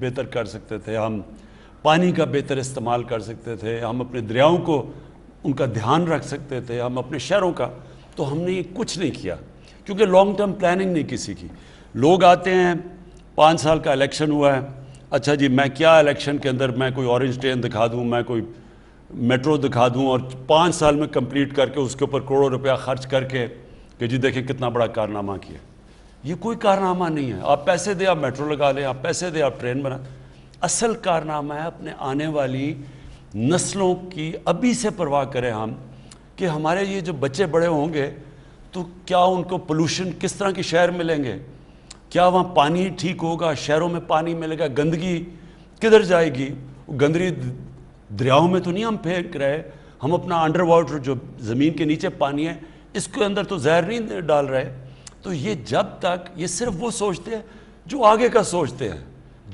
بہتر کر سکتے تھے، ہم پانی کا بہتر استعمال کر سکتے تھے، ہم اپنے دریاؤں کو ان کا دھیان رکھ سکتے تھے، ہم اپنے شہروں کا، تو ہم نے یہ کچھ نہیں کیا کیونکہ لانگ ٹرم پلاننگ نہیں کسی کی. لوگ آتے ہیں 5 سال کا الیکشن ہوا ہے، اچھا جی میں کیا الیکشن کے اندر میں کوئی اورنج ٹرین دکھا دوں، میں کوئی میٹرو دکھا دوں اور 5 سال میں کمپلیٹ کر کے اس کے اوپر کروڑوں روپیہ خرچ کر کے کہ جی دیکھیں کتنا بڑا کارنامہ کیا. یہ کوئی کارنامہ نہیں ہے. آپ پیسے دیں آپ میٹرو لگا لیں، آپ پیسے دیں آپ ٹرین بنا. اصل کارنامہ ہے اپنے آنے والی نسلوں کی ابھی سے پرواہ کریں ہم کہ ہمارے یہ جو بچے بڑے ہوں گے تو کیا ان کو پولوشن کس طرح کے شہر ملیں گے، کیا وہاں پانی ٹھیک ہوگا، شہروں میں پانی ملے گا، گندگی کدھر جائے گی. گندگی دریاؤں میں تو نہیں ہم پھینک رہے، ہم اپنا انڈر واٹر جو زمین کے نیچے پانی ہے اس کے اندر تو زہر نہیں ڈال رہے. تو یہ جب تک یہ صرف وہ سوچتے ہیں جو آگے کا سوچتے ہیں،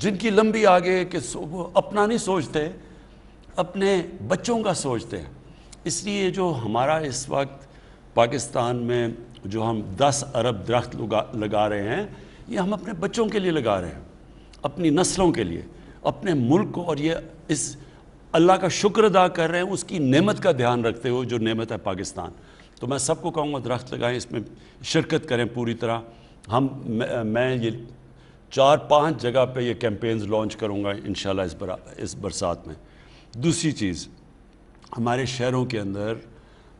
جن کی لمبی آگے کہ وہ اپنا نہیں سوچتے، اپنے بچوں کا سوچتے ہیں. اس لیے جو ہمارا اس وقت پاکستان میں جو ہم 10 ارب درخت لگا رہے ہیں یہ ہم اپنے بچوں کے لیے لگا رہے ہیں، اپنی نسلوں کے لیے، اپنے ملک کو، اور یہ اس اللہ کا شکر ادا کر رہے ہیں اس کی نعمت کا دھیان رکھتے ہوئے جو نعمت ہے پاکستان. تو میں سب کو کہوں گا درخت لگائیں، اس میں شرکت کریں پوری طرح. میں یہ 4-5 جگہ پہ یہ کیمپینز لانچ کروں گا انشاءاللہ اس برسات میں. دوسری چیز، ہمارے شہروں کے اندر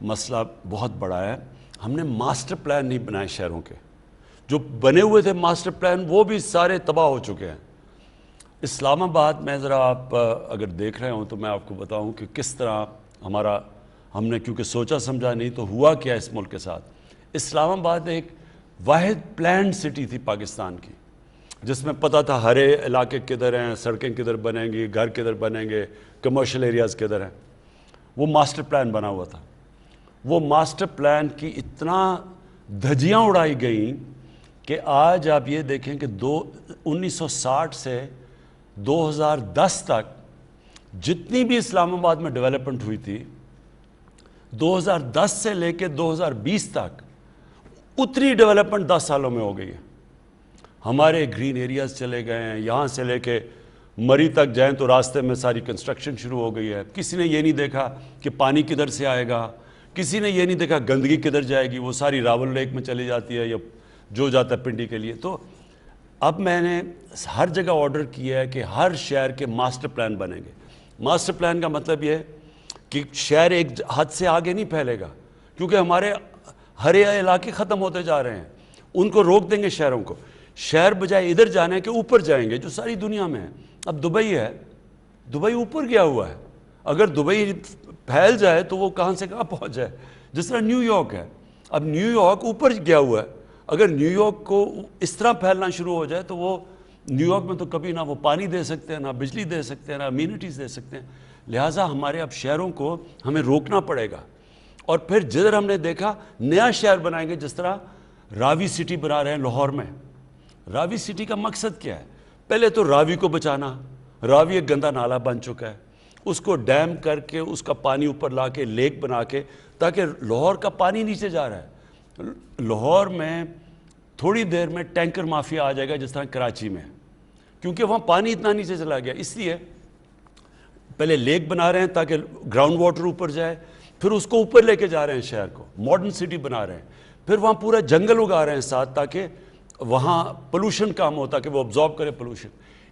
مسئلہ بہت بڑا ہے، ہم نے ماسٹر پلان نہیں بنائے. شہروں کے جو بنے ہوئے تھے ماسٹر پلان وہ بھی سارے تباہ ہو چکے ہیں. اسلام آباد میں ذرا آپ اگر دیکھ رہے ہوں تو میں آپ کو بتاؤں کہ کس طرح ہم نے کیونکہ سوچا سمجھا نہیں تو ہوا کیا اس ملک کے ساتھ. اسلام آباد ایک واحد پلانڈ سٹی تھی پاکستان کی، جس میں پتہ تھا ہرے علاقے کدھر ہیں، سڑکیں کدھر بنیں گی، گھر کدھر بنیں گے، کمرشل ایریاز کدھر ہیں. وہ ماسٹر پلان بنا ہوا تھا. وہ ماسٹر پلان کی اتنا دھجیاں اڑائی گئیں کہ آج آپ یہ دیکھیں کہ 1960 سے 2010 تک جتنی بھی اسلام آباد میں ڈیولپمنٹ ہوئی تھی 2010 سے لے کے 2020 تک اتنی ڈیولپمنٹ 10 سالوں میں ہو گئی ہے. ہمارے گرین ایریاز چلے گئے ہیں، یہاں سے لے کے مری تک جائیں تو راستے میں ساری کنسٹرکشن شروع ہو گئی ہے. کسی نے یہ نہیں دیکھا کہ پانی کدھر سے آئے گا، کسی نے یہ نہیں دیکھا گندگی کدھر جائے گی، وہ ساری راول لیک میں چلی جاتی ہے یا جو جاتا ہے پنڈی کے لیے. تو اب میں نے ہر جگہ آرڈر کیا ہے کہ ہر شہر کے ماسٹر پلان بنیں گے. ماسٹر پلان کا مطلب یہ ہے کہ شہر ایک حد سے آگے نہیں پھیلے گا، کیونکہ ہمارے ہرے علاقے ختم ہوتے جا رہے ہیں. ان کو روک دیں گے شہروں کو. شہر بجائے ادھر جانے کے اوپر جائیں گے جو ساری دنیا میں ہے. اب دبئی ہے، دبئی اوپر گیا ہوا ہے. اگر دبئی پھیل جائے تو وہ کہاں سے کہاں پہنچ جائے. جس طرح نیو یارک ہے، اب نیو یارک اوپر گیا ہوا ہے. اگر نیو یارک کو اس طرح پھیلنا شروع ہو جائے تو وہ نیو یارک میں تو کبھی نہ وہ پانی دے سکتے ہیں، نہ بجلی دے سکتے ہیں، نہ امینٹیز دے سکتے ہیں. لہٰذا ہمارے اب شہروں کو ہمیں روکنا پڑے گا. اور پھر جدھر ہم نے دیکھا نیا شہر بنائیں گے. جس طرح راوی سٹی بنا رہے ہیں لاہور میں. راوی سٹی کا مقصد کیا ہے؟ پہلے تو راوی کو بچانا. راوی ایک گندا نالا بن چکا ہے، اس کو ڈیم کر کے اس کا پانی اوپر لا کے لیک بنا کے، تاکہ لاہور کا پانی نیچے جا رہا ہے. لاہور میں تھوڑی دیر میں ٹینکر مافیا آ جائے گا جس طرح کراچی میں، کیونکہ وہاں پانی اتنا نیچے چلا گیا. اس لیے پہلے لیک بنا رہے ہیں تاکہ گراؤنڈ واٹر اوپر جائے، پھر اس کو اوپر لے کے جا رہے ہیں شہر کو، ماڈرن سٹی بنا رہے ہیں. پھر وہاں پورا جنگل اگا رہے ہیں ساتھ تاکہ وہاں پولوشن کم ہو، تاکہ وہ ابزارب کرے پولوشن.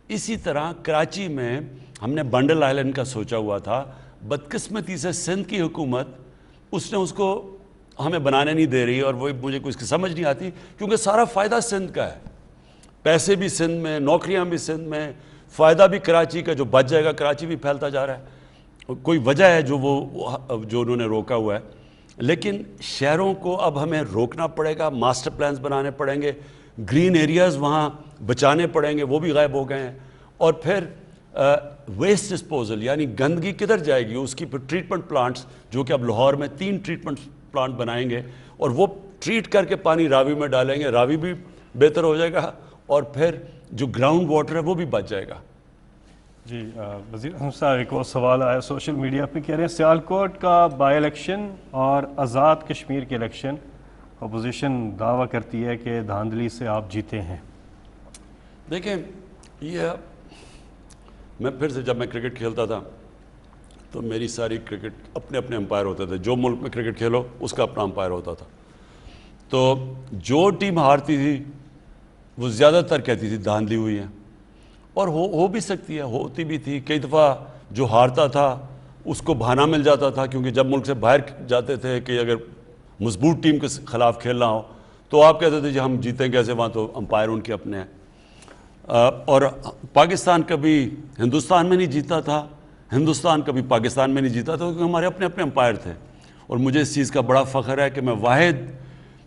اسی طرح کراچی میں ہم نے بنڈل آئلینڈ کا سوچا ہوا تھا. بدقسمتی سے سندھ کی حکومت اس نے اس کو ہمیں بنانے نہیں دے رہی، اور وہ مجھے کچھ سمجھ نہیں آتی کیونکہ سارا فائدہ سندھ کا ہے. پیسے بھی سندھ میں، نوکریاں بھی سندھ میں، فائدہ بھی کراچی کا. جو بچ جائے گا کراچی بھی پھیلتا جا رہا ہے. کوئی وجہ ہے جو انہوں نے روکا ہوا ہے. لیکن شہروں کو اب ہمیں روکنا پڑے گا، ماسٹر پلانز بنانے پڑیں گے، گرین ایریاز وہاں بچانے پڑیں گے، وہ بھی غائب ہو گئے ہیں. اور پھر ویسٹ ڈسپوزل یعنی گندگی کدھر جائے گی، اس کی پھر ٹریٹمنٹ پلانٹس، جو کہ اب لاہور میں 3 ٹریٹمنٹ پلانٹ بنائیں گے اور وہ ٹریٹ کر کے پانی راوی میں ڈالیں گے. راوی بھی بہتر ہو جائے گا اور پھر جو گراؤنڈ واٹر ہے وہ بھی بچ جائے گا.
جی وزیر اعظم صاحب، ایک اور سوال آیا سوشل میڈیا پہ، کہہ رہے ہیں سیالکوٹ کا بائی الیکشن اور آزاد کشمیر کے الیکشن اپوزیشن دعویٰ کرتی ہے کہ دھاندلی سے آپ جیتے ہیں.
دیکھیں، یہ میں پھر سے جب میں کرکٹ کھیلتا تھا تو میری ساری کرکٹ اپنے اپنے امپائر ہوتے تھے. جو ملک میں کرکٹ کھیلو اس کا اپنا امپائر ہوتا تھا. تو جو ٹیم ہارتی تھی وہ زیادہ تر کہتی تھی دھاندلی ہوئی ہے, اور ہو بھی سکتی ہے, ہوتی بھی تھی. کئی دفعہ جو ہارتا تھا اس کو بہانہ مل جاتا تھا, کیونکہ جب ملک سے باہر جاتے تھے کہ اگر مضبوط ٹیم کے خلاف کھیلنا ہو تو آپ کہتے تھے جی ہم جیتیں کیسے, وہاں تو امپائر ان کے اپنے ہیں. اور پاکستان کبھی ہندوستان میں نہیں جیتا تھا, ہندوستان کبھی پاکستان میں نہیں جیتا تھا, کیونکہ ہمارے اپنے اپنے امپائر تھے. اور مجھے اس چیز کا بڑا فخر ہے کہ میں واحد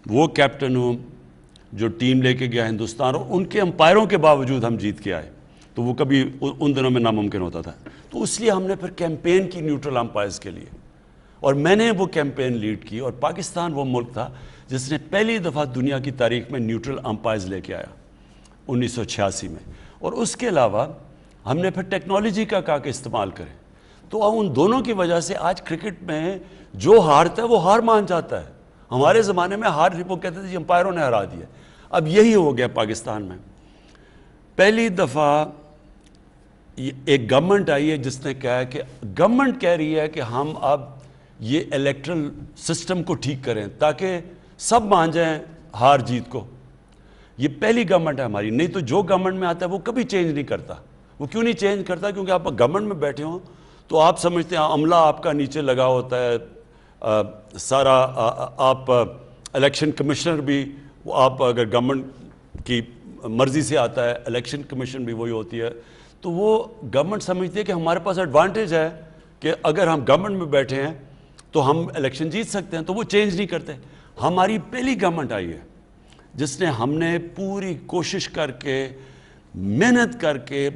وہ کیپٹن ہوں جو ٹیم لے کے گیا ہندوستان, اور ان کے امپائروں کے باوجود ہم جیت کے آئے. تو وہ کبھی ان دنوں میں ناممکن ہوتا تھا. تو اس لیے ہم نے پھر کیمپین کی نیوٹرل امپائرز کے لیے, اور میں نے وہ کیمپین لیڈ کی. اور پاکستان وہ ملک تھا جس نے پہلی دفعہ دنیا کی تاریخ میں نیوٹرل امپائرز لے کے آیا 1986 میں. اور اس کے علاوہ ہم نے پھر ٹیکنالوجی کا کہا کہ استعمال کریں. تو ان دونوں کی وجہ سے آج کرکٹ میں جو ہارتا ہے وہ ہار مان جاتا ہے. ہمارے زمانے میں ہار وہ کہتے تھے جی امپائروں نے ہرا دیا. اب یہی ہو گیا پاکستان میں. پہلی دفعہ ایک گورنمنٹ آئی ہے جس نے کہا ہے کہ گورنمنٹ کہہ رہی ہے کہ ہم اب یہ الیکٹرل سسٹم کو ٹھیک کریں تاکہ سب مان جائیں ہار جیت کو. یہ پہلی گورنمنٹ ہے ہماری. نہیں تو جو گورنمنٹ میں آتا ہے وہ کبھی چینج نہیں کرتا. وہ کیوں نہیں چینج کرتا؟ کیونکہ آپ گورنمنٹ میں بیٹھے ہوں تو آپ سمجھتے ہیں عملہ آپ کا نیچے لگا ہوتا ہے سارا. آپ الیکشن کمشنر بھی آپ اگر گورنمنٹ کی مرضی سے آتا ہے, الیکشن کمیشن بھی وہی ہوتی ہے. تو وہ گورنمنٹ سمجھتی ہے کہ ہمارے پاس ایڈوانٹیج ہے کہ اگر ہم گورنمنٹ میں بیٹھے ہیں تو ہم الیکشن جیت سکتے ہیں, تو وہ چینج نہیں کرتے. ہماری پہلی گورنمنٹ آئی ہے جس نے ہم نے پوری کوشش کر کے محنت کر کے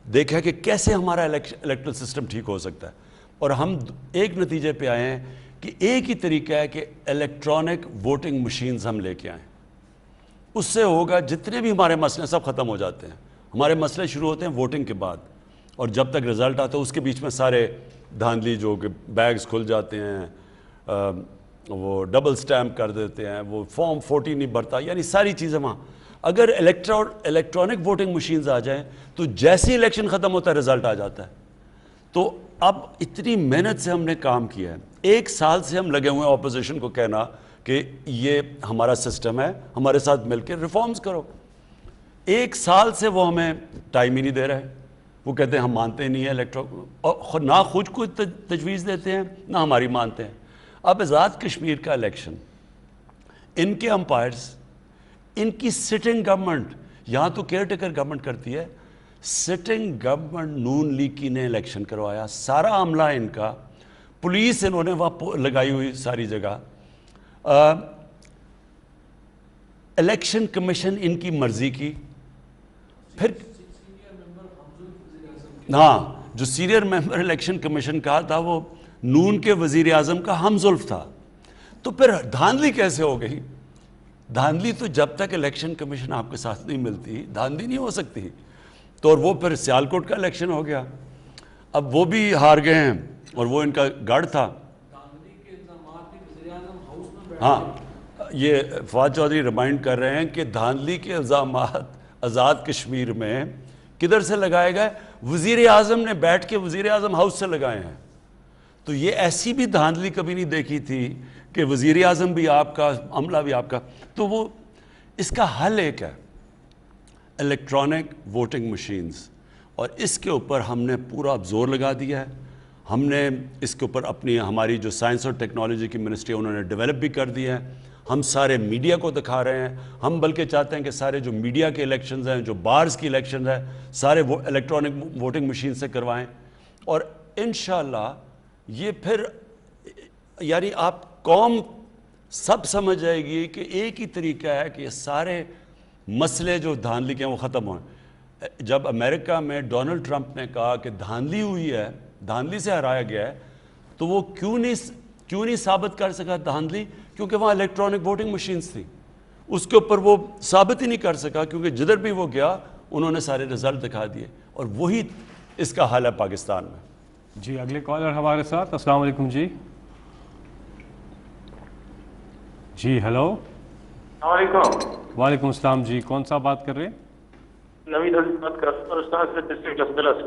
دیکھا کہ کیسے ہمارا الیکٹرل سسٹم ٹھیک ہو سکتا ہے. اور ہم ایک نتیجے پہ آئے ہیں کہ ایک ہی طریقہ ہے کہ الیکٹرانک ووٹنگ مشینز ہم لے کے آئیں. اس سے ہوگا جتنے بھی ہمارے مسئلے سب ختم ہو جاتے ہیں. ہمارے مسئلے شروع ہوتے ہیں ووٹنگ کے بعد, اور جب تک رزلٹ آتا ہے اس کے بیچ میں سارے دھاندلی جو کہ بیگز کھل جاتے ہیں, وہ ڈبل سٹیمپ کر دیتے ہیں, وہ فارم 40 نہیں بھرتا, یعنی ساری چیزیں وہاں. اگر الیکٹرانک ووٹنگ مشینز آ جائیں تو جیسے ہی الیکشن ختم ہوتا ہے رزلٹ آ جاتا ہے. تو اب اتنی محنت سے ہم نے کام کیا ہے. 1 سال سے ہم لگے ہوئے ہیں اپوزیشن کو کہنا کہ یہ ہمارا سسٹم ہے, ہمارے ساتھ مل کے ریفارمز کرو. 1 سال سے وہ ہمیں ٹائم ہی نہیں دے رہے. وہ کہتے ہیں ہم مانتے نہیں ہیں اور نہ خود کو تجویز دیتے ہیں نہ ہماری مانتے ہیں. اب آزاد کشمیر کا الیکشن, ان کے امپائرز, ان کی سٹنگ گورنمنٹ, یہاں تو کیئر ٹیکر گورنمنٹ کرتی ہے, سٹنگ گورنمنٹ نون لیگ کی نے الیکشن کروایا. سارا عملہ ان کا, پولیس انہوں نے وہاں لگائی ہوئی ساری جگہ, الیکشن کمیشن ان کی مرضی کی. پھر ہاں, جو سینئر ممبر الیکشن کمیشن کا تھا وہ نون کے وزیر اعظم کا ہمزلف تھا. تو پھر دھاندلی کیسے ہو گئی؟ دھاندلی تو جب تک الیکشن کمیشن آپ کے ساتھ نہیں ملتی دھاندلی نہیں ہو سکتی. تو اور وہ پھر سیالکوٹ کا الیکشن ہو گیا, اب وہ بھی ہار گئے ہیں اور وہ ان کا گڑھ تھا. ہاں, یہ فواد چودھری ریمائنڈ کر رہے ہیں کہ دھاندلی کے الزامات آزاد کشمیر میں کدھر سے لگائے گئے؟ وزیر اعظم نے بیٹھ کے وزیر اعظم ہاؤس سے لگائے ہیں. تو یہ ایسی بھی دھاندلی کبھی نہیں دیکھی تھی کہ وزیر اعظم بھی آپ کا, عملہ بھی آپ کا. تو وہ اس کا حل ایک ہے, الیکٹرانک ووٹنگ مشینز, اور اس کے اوپر ہم نے پورا اب زور لگا دیا ہے. ہم نے اس کے اوپر اپنی ہماری جو سائنس اور ٹیکنالوجی کی منسٹری انہوں نے ڈیولپ بھی کر دی ہے. ہم سارے میڈیا کو دکھا رہے ہیں. ہم بلکہ چاہتے ہیں کہ سارے جو میڈیا کے الیکشنز ہیں, جو بارز کی الیکشنز ہیں, سارے وہ الیکٹرانک ووٹنگ مشین سے کروائیں. اور انشاءاللہ یہ پھر یعنی آپ قوم سب سمجھ جائے گی کہ ایک ہی طریقہ ہے کہ یہ سارے مسئلے جو دھاندلی کے ہیں وہ ختم ہوئیں. جب امریکہ میں ڈونلڈ ٹرمپ نے کہا کہ دھاندلی ہوئی ہے, دھاندلی سے ہرایا گیا ہے, تو وہ کیوں نہیں ثابت کر سکا دھاندلی؟ کیونکہ وہاں الیکٹرانک ووٹنگ مشینز تھی. اس کے اوپر وہ ثابت ہی نہیں کر سکا, کیونکہ جدھر بھی وہ گیا انہوں نے سارے رزلٹ دکھا دیے. اور وہی اس کا حال ہے پاکستان میں.
جی اگلے کالر ہمارے ساتھ. السلام علیکم. جی جی ہیلو.
السلام علیکم.
وعلیکم السلام. جی کون سا بات کر رہے ہیں؟
نوید عزیز بات کر رہا ہوں, استاد سے ڈسٹرکٹ اسبلا سے.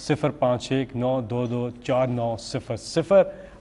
0519224900।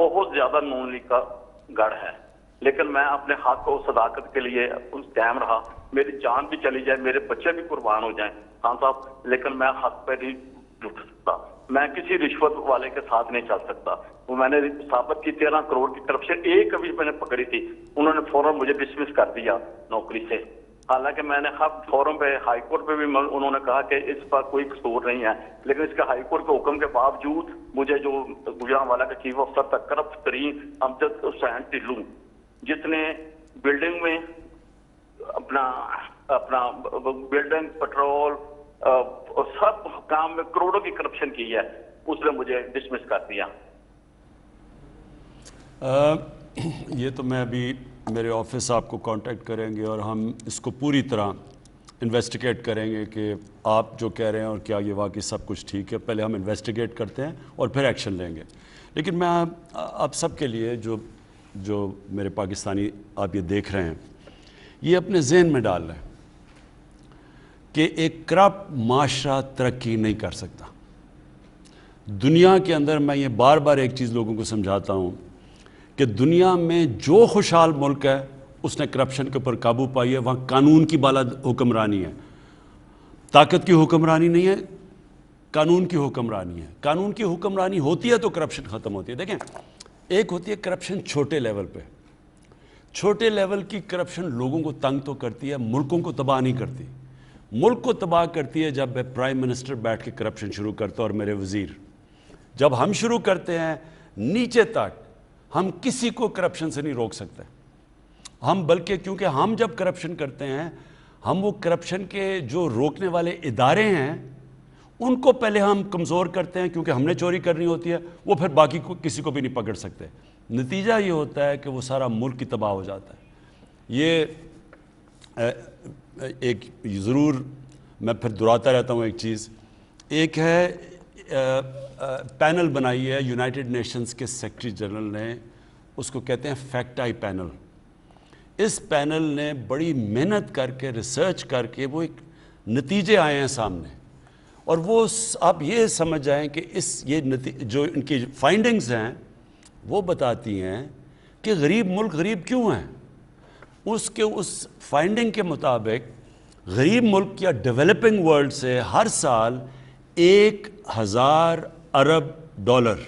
بہت زیادہ نون لیگ کا گڑھ ہے، لیکن میں اپنے حق و صداقت کے لیے قائم رہا. میری جان بھی چلی جائے، میرے بچے بھی قربان ہو جائیں خان صاحب، لیکن میں حق پہ نہیں رک سکتا. میں کسی رشوت والے کے ساتھ نہیں چل سکتا. وہ میں نے ثابت کی 13 کروڑ کی کرپشن ایک ابھی میں نے پکڑی تھی، انہوں نے فوراً مجھے ڈسمس کر دیا نوکری سے. حالانکہ میں نے فورم پہ ہائی کورٹ پہ بھی انہوں نے کہا کہ اس پر کوئی قصور نہیں ہے، لیکن اس کے ہائی کورٹ کے حکم کے باوجود مجھے جو گجرانوالہ کا چیف افسر تھا کرپٹ ترین امجد حسین ٹلو، جتنے بلڈنگ میں اپنا بلڈنگ پٹرول سب کام میں کروڑوں کی کرپشن کی ہے، اس نے مجھے ڈسمس کر دیا.
یہ تو میں ابھی میرے آفس آپ کو کانٹیکٹ کریں گے اور ہم اس کو پوری طرح انویسٹیگیٹ کریں گے کہ آپ جو کہہ رہے ہیں اور کیا یہ واقعی سب کچھ ٹھیک ہے. پہلے ہم انویسٹیگیٹ کرتے ہیں اور پھر ایکشن لیں گے. لیکن میں آپ سب کے لیے جو میرے پاکستانی آپ یہ دیکھ رہے ہیں، یہ اپنے ذہن میں ڈال رہے ہیں کہ ایک کرپٹ معاشرہ ترقی نہیں کر سکتا. دنیا کے اندر میں یہ بار بار ایک چیز لوگوں کو سمجھاتا ہوں کہ دنیا میں جو خوشحال ملک ہے اس نے کرپشن کے اوپر قابو پائی ہے، وہاں قانون کی بالا حکمرانی ہے. طاقت کی حکمرانی نہیں ہے، قانون کی حکمرانی ہے. قانون کی حکمرانی ہوتی ہے تو کرپشن ختم ہوتی ہے. دیکھیں، ایک ہوتی ہے کرپشن چھوٹے لیول پہ. چھوٹے لیول کی کرپشن لوگوں کو تنگ تو کرتی ہے، ملکوں کو تباہ نہیں کرتی. ملک کو تباہ کرتی ہے جب پرائم منسٹر بیٹھ کے کرپشن شروع کرتا ہے اور میرے وزیر. جب ہم شروع کرتے ہیں نیچے تک، ہم کسی کو کرپشن سے نہیں روک سکتے. ہم بلکہ کیونکہ ہم جب کرپشن کرتے ہیں، ہم وہ کرپشن کے جو روکنے والے ادارے ہیں ان کو پہلے ہم کمزور کرتے ہیں، کیونکہ ہم نے چوری کرنی ہوتی ہے، وہ پھر باقی کو کسی کو بھی نہیں پکڑ سکتے. نتیجہ یہ ہوتا ہے کہ وہ سارا ملک ہی تباہ ہو جاتا ہے. یہ ایک ضرور میں پھر دہراتا رہتا ہوں ایک چیز. ایک ہے پینل بنائی ہے یونائٹڈ نیشنز کے سیکرٹری جنرل نے، اس کو کہتے ہیں فیکٹ آئی پینل. اس پینل نے بڑی محنت کر کے ریسرچ کر کے وہ ایک نتیجے آئے ہیں سامنے، اور وہ آپ یہ سمجھ جائیں کہ جو ان کی فائنڈنگز ہیں وہ بتاتی ہیں کہ غریب ملک غریب کیوں ہیں. اس فائنڈنگ کے مطابق غریب ملک یا ڈیولپنگ ورلڈ سے ہر سال 1000 ارب ڈالر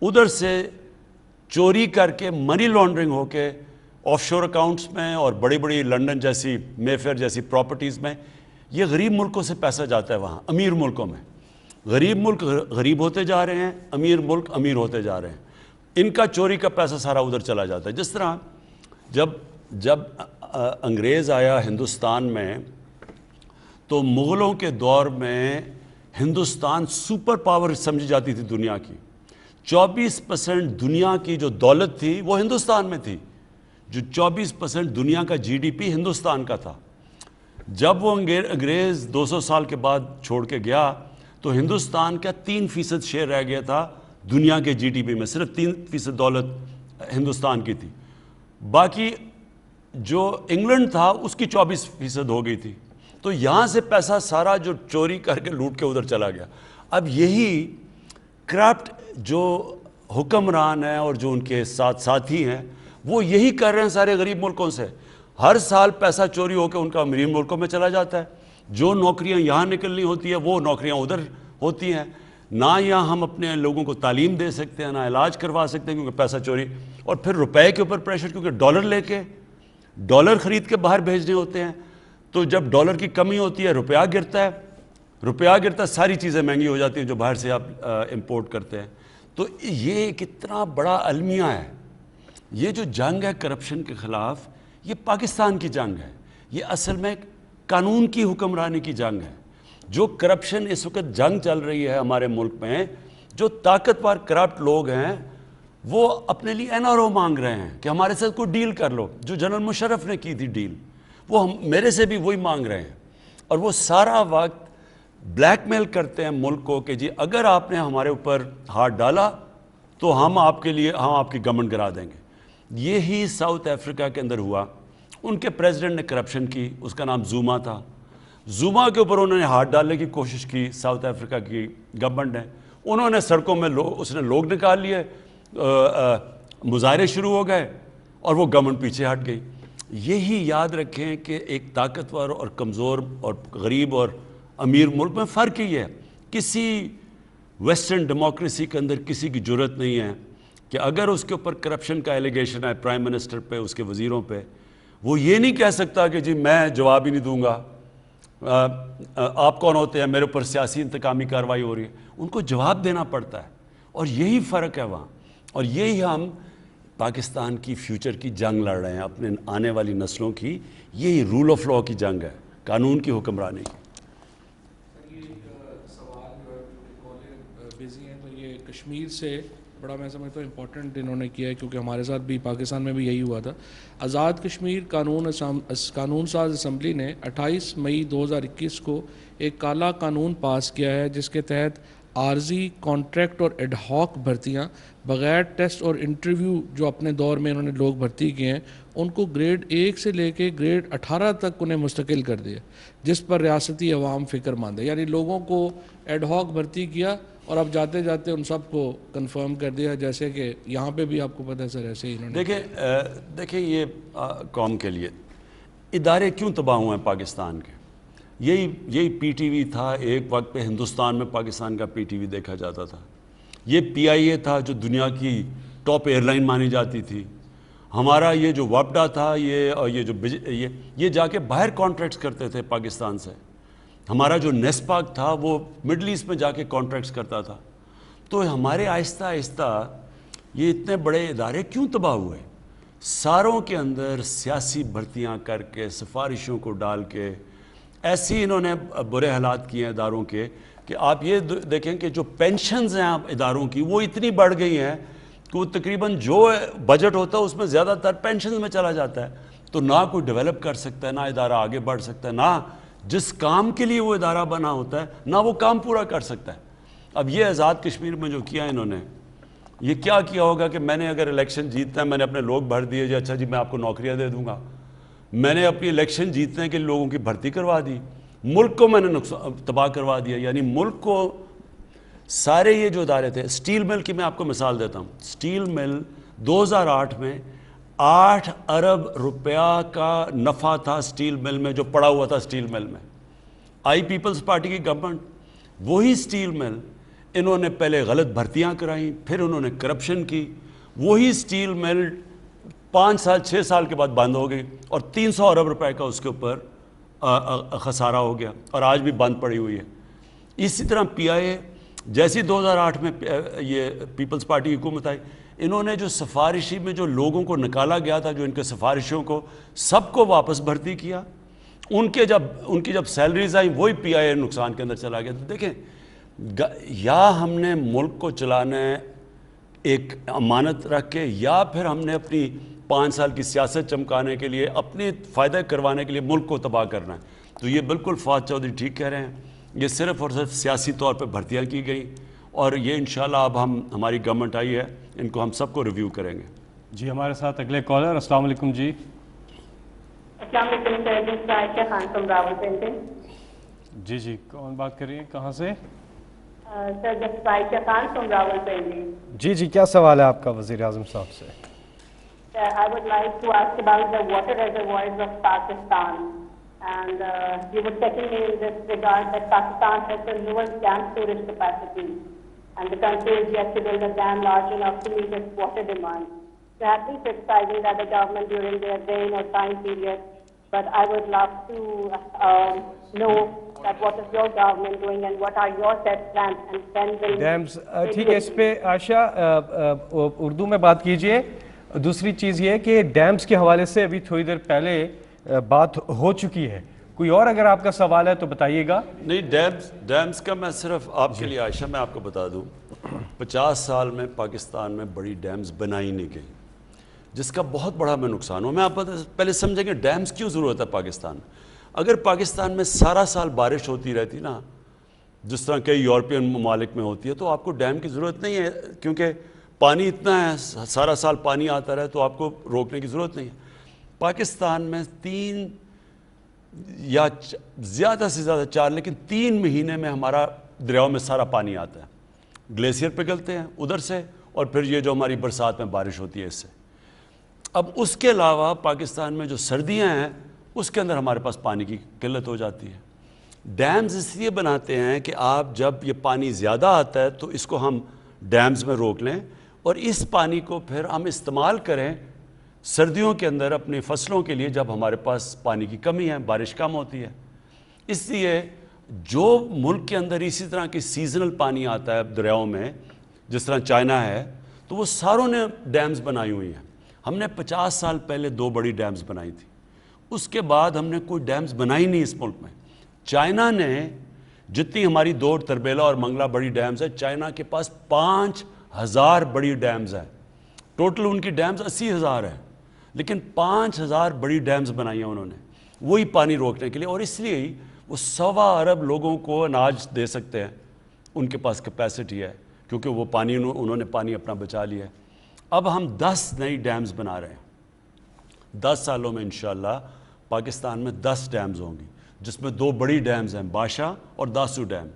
ادھر سے چوری کر کے منی لانڈرنگ ہو کے آف شور اکاؤنٹس میں اور بڑی بڑی لنڈن جیسی مے فیئر جیسی پراپرٹیز میں یہ غریب ملکوں سے پیسہ جاتا ہے وہاں امیر ملکوں میں. غریب ملک غریب ہوتے جا رہے ہیں، امیر ملک امیر ہوتے جا رہے ہیں. ان کا چوری کا پیسہ سارا ادھر چلا جاتا ہے. جس طرح جب انگریز آیا ہندوستان میں تو مغلوں کے دور میں ہندوستان سپر پاور سمجھی جاتی تھی دنیا کی. 24% دنیا کی جو دولت تھی وہ ہندوستان میں تھی. جو 24% دنیا کا جی ڈی پی ہندوستان کا تھا. جب وہ انگریز 200 سال کے بعد چھوڑ کے گیا تو ہندوستان کا 3% شیئر رہ گیا تھا دنیا کے جی ڈی پی میں. صرف 3% دولت ہندوستان کی تھی. باقی جو انگلینڈ تھا اس کی 24% ہو گئی تھی. تو یہاں سے پیسہ سارا جو چوری کر کے لوٹ کے ادھر چلا گیا. اب یہی کرپٹ جو حکمران ہیں اور جو ان کے ساتھ ساتھی ہیں وہ یہی کر رہے ہیں سارے غریب ملکوں سے. ہر سال پیسہ چوری ہو کے ان کا امیر ملکوں میں چلا جاتا ہے. جو نوکریاں یہاں نکلنی ہوتی ہیں وہ نوکریاں ادھر ہوتی ہیں. نہ یہاں ہم اپنے لوگوں کو تعلیم دے سکتے ہیں، نہ علاج کروا سکتے ہیں کیونکہ پیسہ چوری. اور پھر روپے کے اوپر پریشر، کیونکہ ڈالر لے کے ڈالر خرید کے باہر بھیجنے ہوتے ہیں. تو جب ڈالر کی کمی ہوتی ہے روپیہ گرتا ہے، ساری چیزیں مہنگی ہو جاتی ہیں جو باہر سے آپ امپورٹ کرتے ہیں. تو یہ کتنا بڑا المیہ ہے. یہ جو جنگ ہے کرپشن کے خلاف، یہ پاکستان کی جنگ ہے. یہ اصل میں قانون کی حکمرانی کی جنگ ہے. جو کرپشن اس وقت جنگ چل رہی ہے ہمارے ملک میں، جو طاقتور کرپٹ لوگ ہیں وہ اپنے لیے این آر او مانگ رہے ہیں کہ ہمارے ساتھ کوئی ڈیل کر لو. جو جنرل مشرف نے کی تھی ڈیل، وہ میرے سے بھی وہی مانگ رہے ہیں. اور وہ سارا وقت بلیک میل کرتے ہیں ملک کو کہ جی اگر آپ نے ہمارے اوپر ہاتھ ڈالا تو ہم آپ کی گورنمنٹ گرا دیں گے. یہی ساؤتھ افریقہ کے اندر ہوا. ان کے پریزیڈنٹ نے کرپشن کی، اس کا نام زوما تھا. زوما کے اوپر انہوں نے ہاتھ ڈالنے کی کوشش کی. ساؤتھ افریقہ کی گورنمنٹ نے، انہوں نے سڑکوں میں اس نے لوگ نکال لیے. مظاہرے شروع ہو گئے اور وہ گورنمنٹ پیچھے ہٹ گئی. یہی یاد رکھیں کہ ایک طاقتور اور کمزور اور غریب اور امیر ملک میں فرق ہی ہے. کسی ویسٹرن ڈیموکریسی کے اندر کسی کی جرت نہیں ہے کہ اگر اس کے اوپر کرپشن کا ایلیگیشن ہے پرائم منسٹر پہ, اس کے وزیروں پہ, وہ یہ نہیں کہہ سکتا کہ جی میں جواب ہی نہیں دوں گا, آپ کون ہوتے ہیں, میرے اوپر سیاسی انتقامی کارروائی ہو رہی ہے. ان کو جواب دینا پڑتا ہے, اور یہی فرق ہے وہاں. اور یہی ہم پاکستان کی فیوچر کی جنگ لڑ رہے ہیں, اپنے آنے والی نسلوں کی. یہی رول آف لاء کی جنگ ہے, قانون کی حکمرانی کی.
بزی ہیں تو یہ کشمیر سے بڑا میں سمجھتا ہوں امپورٹنٹ انہوں نے کیا ہے, کیونکہ ہمارے ساتھ بھی پاکستان میں بھی یہی ہوا تھا. آزاد کشمیر قانون ساز اسمبلی نے 28 مئی 2021 کو ایک کالا قانون پاس کیا ہے جس کے تحت عارضی کانٹریکٹ اور ایڈ ہاک بھرتیاں بغیر ٹیسٹ اور انٹرویو جو اپنے دور میں انہوں نے لوگ بھرتی کیے ہیں ان کو گریڈ 1 سے لے کے گریڈ 18 تک انہیں مستقل کر دیا, جس پر ریاستی عوام فکر مند ہے. یعنی لوگوں کو ایڈ ہاک بھرتی کیا اور اب جاتے جاتے ان سب کو کنفرم کر دیا, جیسے کہ یہاں پہ بھی آپ کو پتہ ہے سر ایسے ہی انہوں نے.
دیکھیں یہ قوم کے لیے ادارے کیوں تباہ ہوئے ہیں پاکستان کے. یہی پی ٹی وی تھا, ایک وقت پہ ہندوستان میں پاکستان کا پی ٹی وی دیکھا جاتا تھا. یہ پی آئی اے تھا جو دنیا کی ٹاپ ایئر لائن مانی جاتی تھی. ہمارا یہ جو وپڈا تھا, یہ جا کے باہر کانٹریکٹس کرتے تھے پاکستان سے. ہمارا جو نیسپاک تھا وہ مڈل ایسٹ میں جا کے کانٹریکٹس کرتا تھا. تو ہمارے آہستہ آہستہ یہ اتنے بڑے ادارے کیوں تباہ ہوئے؟ ساروں کے اندر سیاسی بھرتیاں کر کے, سفارشوں کو ڈال کے, ایسی انہوں نے برے حالات کیے ہیں اداروں کے کہ آپ یہ دیکھیں کہ جو پینشنز ہیں اداروں کی وہ اتنی بڑھ گئی ہیں کہ وہ تقریباً جو بجٹ ہوتا ہے اس میں زیادہ تر پینشنز میں چلا جاتا ہے. تو نہ کوئی ڈیولپ کر سکتا ہے, نہ ادارہ آگے بڑھ سکتا ہے, نہ جس کام کے لیے وہ ادارہ بنا ہوتا ہے نہ وہ کام پورا کر سکتا ہے. اب یہ آزاد کشمیر میں جو کیا انہوں نے, یہ کیا کیا ہوگا کہ میں نے اگر الیکشن جیتنا ہے, میں نے اپنے لوگ بھر دیے جی اچھا جی میں آپ کو نوکریاں دے دوں گا. میں نے اپنی الیکشن جیتنے کے لوگوں کی بھرتی کروا دی, ملک کو میں نے تباہ کروا دیا. یعنی ملک کو سارے یہ جو ادارے تھے, سٹیل مل کی میں آپ کو مثال دیتا ہوں. سٹیل مل 2008 میں 8 ارب روپیہ کا نفع تھا سٹیل مل میں, جو پڑا ہوا تھا سٹیل مل میں. آئی پیپلز پارٹی کی گورنمنٹ, وہی سٹیل مل انہوں نے پہلے غلط بھرتیاں کرائیں, پھر انہوں نے کرپشن کی. وہی سٹیل مل 5 سال 6 سال کے بعد بند ہو گئی اور 300 ارب روپے کا اس کے اوپر خسارہ ہو گیا, اور آج بھی بند پڑی ہوئی ہے. اسی طرح پی آئی اے جیسی 2008 میں یہ پیپلز پارٹی کی حکومت آئی, انہوں نے جو سفارشی میں جو لوگوں کو نکالا گیا تھا, جو ان کے سفارشوں کو, سب کو واپس بھرتی کیا. ان کی جب سیلریز آئیں وہی پی آئی اے نقصان کے اندر چلا گیا. تو دیکھیں, یا ہم نے ملک کو چلانا ہے ایک امانت رکھ کے, یا پھر ہم نے اپنی 5 سال کی سیاست چمکانے کے لیے, اپنے فائدہ کروانے کے لیے ملک کو تباہ کرنا ہے. تو یہ بالکل فواد چودھری ٹھیک کہہ رہے ہیں, یہ صرف اور صرف سیاسی طور پہ بھرتیاں کی گئیں, اور یہ انشاءاللہ اب ہماری گورنمنٹ آئی ہے, ان کو ہم سب کو ریویو کریں گے.
جی ہمارے ساتھ اگلے کالر. السلام علیکم. جی
السلام علیکم. عائشہ خان فرام راولپنڈی.
جی کون بات کر رہی ہیں, کہاں سے؟
سر عائشہ خان فرام راولپنڈی.
جی کیا سوال ہے آپ کا وزیر اعظم صاحب سے؟
I would like to ask about the water reservoirs of Pakistan, and you were checking me in this regard that Pakistan has the lowest dam storage capacity, and the country is yet to build a dam large enough to meet its water demand. So I have been criticizing that the government during their reign or time period, but I would love to know that what is your government doing and what are your set plans, and when will
dams. ٹھیک ہے, اس پہ عائشہ اردو میں بات کیجئے. دوسری چیز یہ کہ ڈیمز کے حوالے سے ابھی تھوڑی دیر پہلے بات ہو چکی ہے. کوئی اور اگر آپ کا سوال ہے تو بتائیے گا.
نہیں, ڈیمز کا میں صرف آپ کے لیے عائشہ میں آپ کو بتا دوں, 50 سال میں پاکستان میں بڑی ڈیمز بنائی نہیں گئی, جس کا بہت بڑا ہمیں نقصان ہو. میں آپ پہلے سمجھیں کہ ڈیمز کیوں ضرورت ہے پاکستان میں. اگر پاکستان میں سارا سال بارش ہوتی رہتی نا, جس طرح کئی یورپین ممالک میں ہوتی ہے, تو آپ کو ڈیم کی ضرورت نہیں ہے, کیونکہ پانی اتنا ہے, سارا سال پانی آتا رہے, تو آپ کو روکنے کی ضرورت نہیں ہے. پاکستان میں 3 یا زیادہ سے زیادہ 4 لیکن 3 مہینے میں ہمارا دریاؤں میں سارا پانی آتا ہے. گلیشیئر پگھلتے ہیں ادھر سے, اور پھر یہ جو ہماری برسات میں بارش ہوتی ہے اس سے. اب اس کے علاوہ پاکستان میں جو سردیاں ہیں اس کے اندر ہمارے پاس پانی کی قلت ہو جاتی ہے. ڈیمز اس لیے بناتے ہیں کہ آپ جب یہ پانی زیادہ آتا ہے تو اس کو ہم ڈیمز میں روک لیں اور اس پانی کو پھر ہم استعمال کریں سردیوں کے اندر اپنی فصلوں کے لیے جب ہمارے پاس پانی کی کمی ہے, بارش کم ہوتی ہے. اس لیے جو ملک کے اندر اسی طرح کی سیزنل پانی آتا ہے دریاؤں میں, جس طرح چائنا ہے, تو وہ ساروں نے ڈیمز بنائی ہوئی ہیں. ہم نے 50 سال پہلے 2 بڑی ڈیمز بنائی تھی, اس کے بعد ہم نے کوئی ڈیمز بنائی نہیں اس ملک میں. چائنا نے جتنی ہماری 2 تربیلا اور منگلا بڑی ڈیمز ہے, چائنا کے پاس 5000 بڑی ڈیمز ہیں. ٹوٹل ان کی ڈیمز 80,000 ہیں, لیکن 5000 بڑی ڈیمز بنائی ہیں انہوں نے وہی پانی روکنے کے لیے. اور اس لیے ہی وہ 1.25 ارب لوگوں کو اناج دے سکتے ہیں, ان کے پاس کیپیسٹی ہے, کیونکہ وہ پانی انہوں نے پانی اپنا بچا لیا ہے. اب ہم 10 نئی ڈیمز بنا رہے ہیں. 10 سالوں میں انشاءاللہ پاکستان میں 10 ڈیمز ہوں گی, جس میں 2 بڑی ڈیمز ہیں, باشا اور داسو ڈیم.